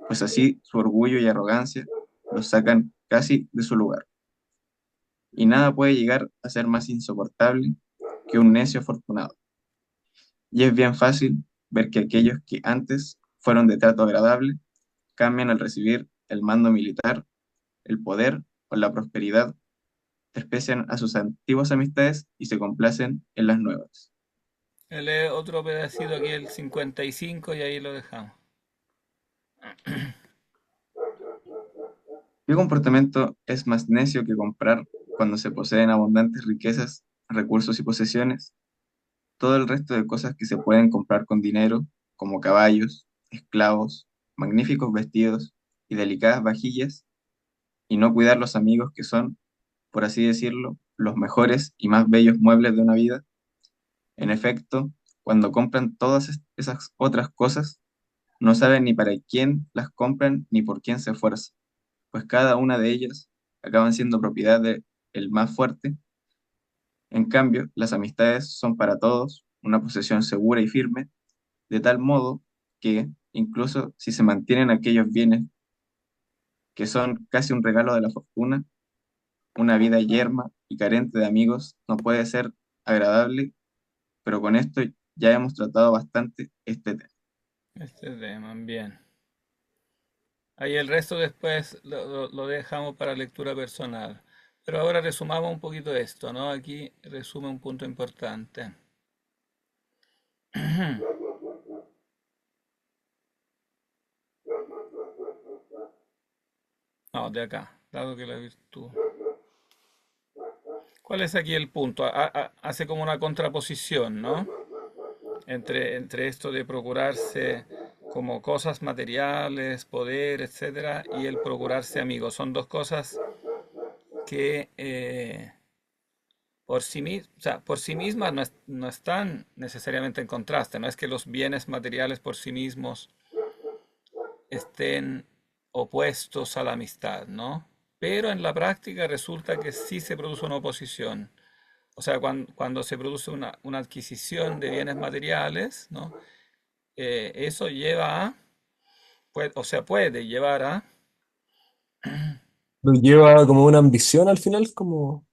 pues así su orgullo y arrogancia los sacan casi de su lugar. Y nada puede llegar a ser más insoportable que un necio afortunado. Y es bien fácil ver que aquellos que antes fueron de trato agradable cambian al recibir el mando militar, el poder o la prosperidad, desprecian a sus antiguas amistades y se complacen en las nuevas. Lee otro pedacito aquí, el 55, y ahí lo dejamos. ¿Qué comportamiento es más necio que comprar cuando se poseen abundantes riquezas, recursos y posesiones? Todo el resto de cosas que se pueden comprar con dinero, como caballos, esclavos, magníficos vestidos y delicadas vajillas, y no cuidar los amigos que son, por así decirlo, los mejores y más bellos muebles de una vida. En efecto, cuando compran todas esas otras cosas, no saben ni para quién las compran ni por quién se esfuerzan, pues cada una de ellas acaban siendo propiedad de el más fuerte. En cambio, las amistades son para todos una posesión segura y firme, de tal modo que, incluso si se mantienen aquellos bienes que son casi un regalo de la fortuna, una vida yerma y carente de amigos no puede ser agradable, pero con esto ya hemos tratado bastante este tema. Este tema, bien. Ahí el resto después lo dejamos para lectura personal. Pero ahora resumamos un poquito esto, ¿no? Aquí resume un punto importante. No, de acá, dado que la virtud. ¿Cuál es aquí el punto? Hace como una contraposición, ¿no? Entre esto de procurarse como cosas materiales, poder, etcétera, y el procurarse amigos. Son dos cosas que o sea, por sí mismas no están necesariamente en contraste. No es que los bienes materiales por sí mismos estén opuestos a la amistad, ¿no? Pero en la práctica resulta que sí se produce una oposición. O sea, cuando se produce una adquisición de bienes materiales, ¿no? Eso lleva a, o sea, puede llevar a, Lo lleva como una ambición al final, como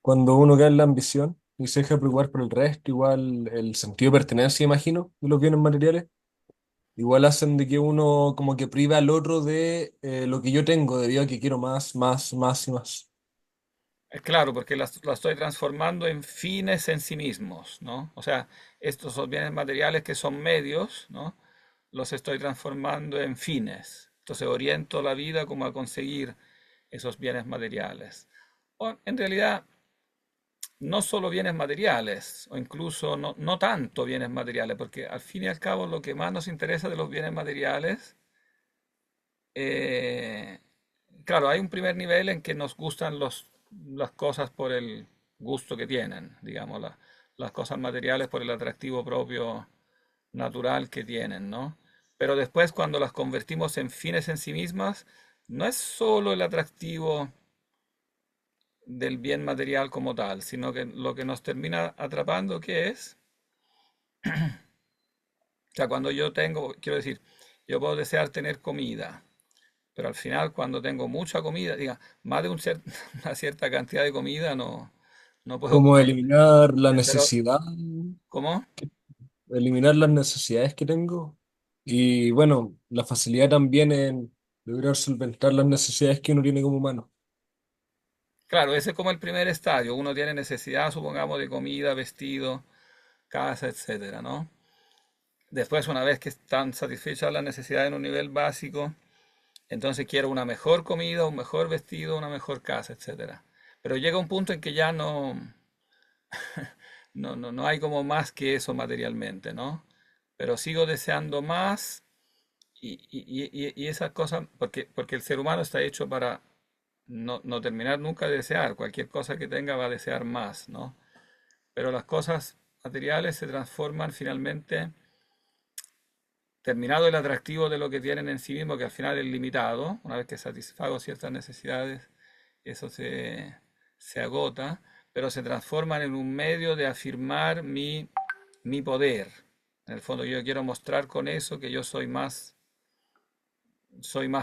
cuando uno cae en la ambición y se deja preocupar por el resto, igual el sentido de pertenencia, imagino, de los bienes materiales, igual hacen de que uno como que priva al otro de lo que yo tengo, debido a que quiero más, más, más y más. claro, porque la estoy transformando en fines en sí mismos, ¿no? O sea, estos son bienes materiales que son medios, ¿no? Los estoy transformando en fines. Entonces oriento la vida como a conseguir esos bienes materiales. O en realidad, no solo bienes materiales, o incluso no tanto bienes materiales, porque al fin y al cabo lo que más nos interesa de los bienes materiales, eh, claro, hay un primer nivel en que nos gustan las cosas por el gusto que tienen, digamos, las cosas materiales por el atractivo propio natural que tienen, ¿no? Pero después cuando las convertimos en fines en sí mismas, no es solo el atractivo del bien material como tal, sino que lo que nos termina atrapando, ¿qué es? O sea, cuando yo tengo, quiero decir, yo puedo desear tener comida, pero al final cuando tengo mucha comida, diga, más de una cierta cantidad de comida, no puedo Como comer. eliminar la Pero, necesidad, ¿cómo? eliminar las necesidades que tengo y bueno, la facilidad también en lograr solventar las necesidades que uno tiene como humano. Claro, ese es como el primer estadio. Uno tiene necesidad, supongamos, de comida, vestido, casa, etcétera, ¿no? Después, una vez que están satisfechas las necesidades en un nivel básico, entonces quiero una mejor comida, un mejor vestido, una mejor casa, etcétera. Pero llega un punto en que ya no hay como más que eso materialmente, ¿no? Pero sigo deseando más y esas cosas, porque el ser humano está hecho para no terminar nunca de desear. Cualquier cosa que tenga va a desear más, ¿no? Pero las cosas materiales se transforman finalmente, terminado el atractivo de lo que tienen en sí mismo, que al final es limitado, una vez que satisfago ciertas necesidades, eso se agota, pero se transforman en un medio de afirmar mi poder. En el fondo yo quiero mostrar con eso que yo soy más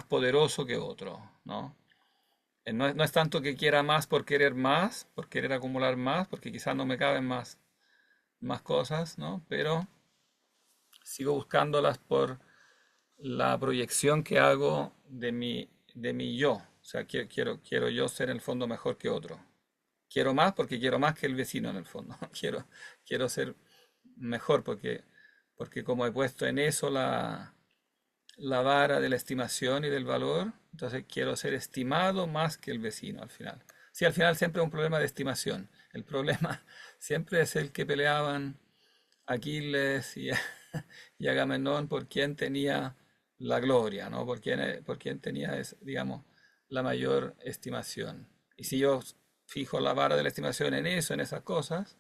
poderoso que otro, ¿no? No es tanto que quiera más, por querer acumular más, porque quizás no me caben más cosas, ¿no? Pero sigo buscándolas por la proyección que hago de mi yo. O sea, quiero yo ser en el fondo mejor que otro. Quiero más porque quiero más que el vecino en el fondo. Quiero ser mejor porque como he puesto en eso la vara de la estimación y del valor, entonces quiero ser estimado más que el vecino al final. Sí, al final siempre es un problema de estimación. El problema siempre es el que peleaban Aquiles y Agamenón por quién tenía la gloria, ¿no? Por quién tenía, digamos, la mayor estimación. Y si yo fijo la vara de la estimación en eso, en esas cosas,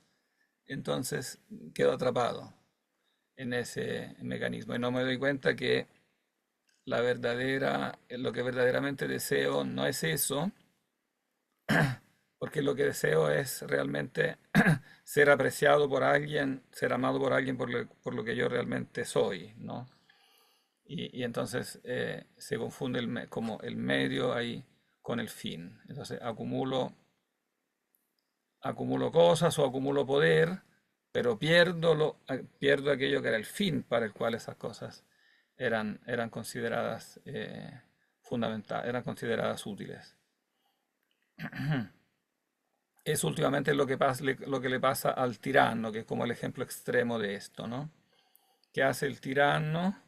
entonces quedo atrapado en ese mecanismo y no me doy cuenta que lo que verdaderamente deseo no es eso, porque lo que deseo es realmente ser apreciado por alguien, ser amado por alguien por lo que yo realmente soy, ¿no? Y entonces se confunde como el medio ahí con el fin. Entonces acumulo cosas o acumulo poder, pero pierdo aquello que era el fin para el cual esas cosas eran consideradas fundamentales, eran consideradas útiles. Es últimamente lo que le pasa al tirano, que es como el ejemplo extremo de esto, ¿no? ¿Qué hace el tirano?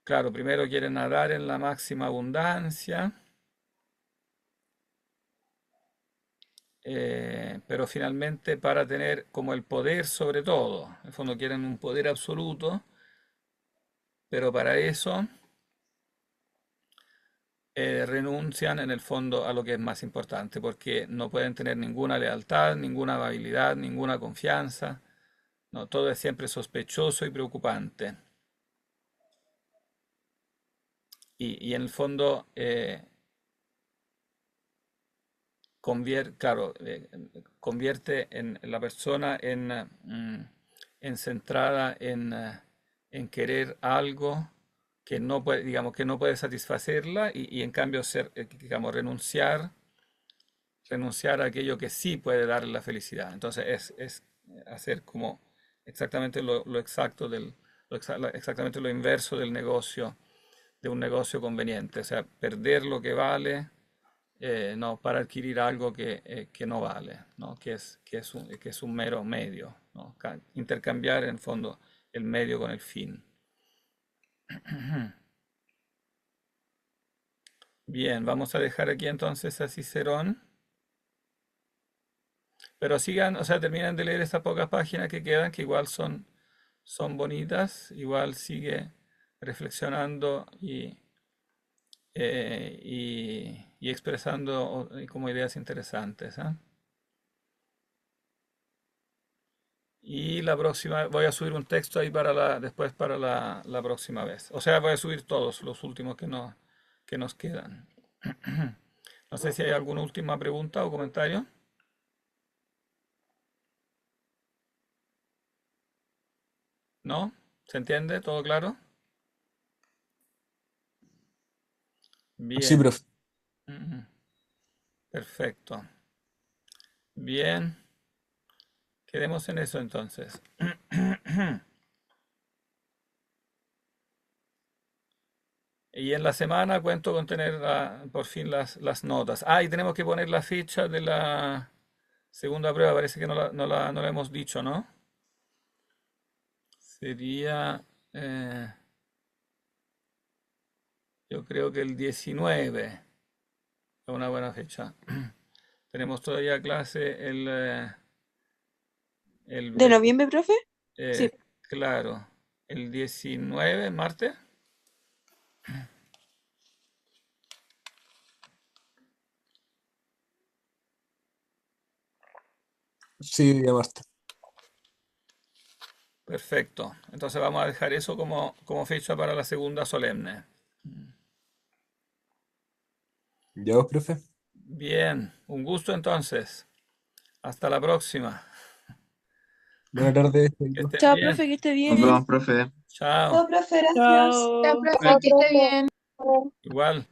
Claro, primero quiere nadar en la máxima abundancia, pero finalmente para tener como el poder sobre todo, en el fondo quieren un poder absoluto, pero para eso renuncian en el fondo a lo que es más importante, porque no pueden tener ninguna lealtad, ninguna amabilidad, ninguna confianza, no, todo es siempre sospechoso y preocupante. Y en el fondo convierte en la persona en centrada en querer algo que no puede, digamos, que no puede satisfacerla y en cambio digamos, renunciar a aquello que sí puede darle la felicidad. Entonces es hacer como exactamente lo exacto exactamente lo inverso del negocio, de un negocio conveniente. O sea, perder lo que vale, no, para adquirir algo que no vale, ¿no? Que es un mero medio, ¿no? Intercambiar en el fondo el medio con el fin. Bien, vamos a dejar aquí entonces a Cicerón. Pero sigan, o sea, terminen de leer esas pocas páginas que quedan, que igual son bonitas, igual sigue reflexionando y expresando como ideas interesantes, ¿ah? Y la próxima, voy a subir un texto ahí después para la próxima vez. O sea, voy a subir todos los últimos que nos quedan. No sé si hay alguna última pregunta o comentario. ¿No? ¿Se entiende? ¿Todo claro? Sí, Bien. profe. Ujú. Perfecto. Bien. Quedemos en eso entonces. Y en la semana cuento con tener por fin las notas. Ah, y tenemos que poner la fecha de la segunda prueba. Parece que no la hemos dicho, ¿no? Sería, yo creo que el 19 es una buena fecha. Tenemos todavía clase el ¿De noviembre, profe? Sí. claro, el 19, martes. Sí, ya Marta. Perfecto. Entonces vamos a dejar eso como fecha para la segunda solemne. ¿Ya vos, profe? Bien, un gusto entonces. Hasta la próxima. Buenas tardes, Que Chaito. estén Chao, bien. profe, que esté Nos bien. vemos, profe. Chao. Chao, profe, gracias. Chao. Chao, profe, que esté bien. Igual.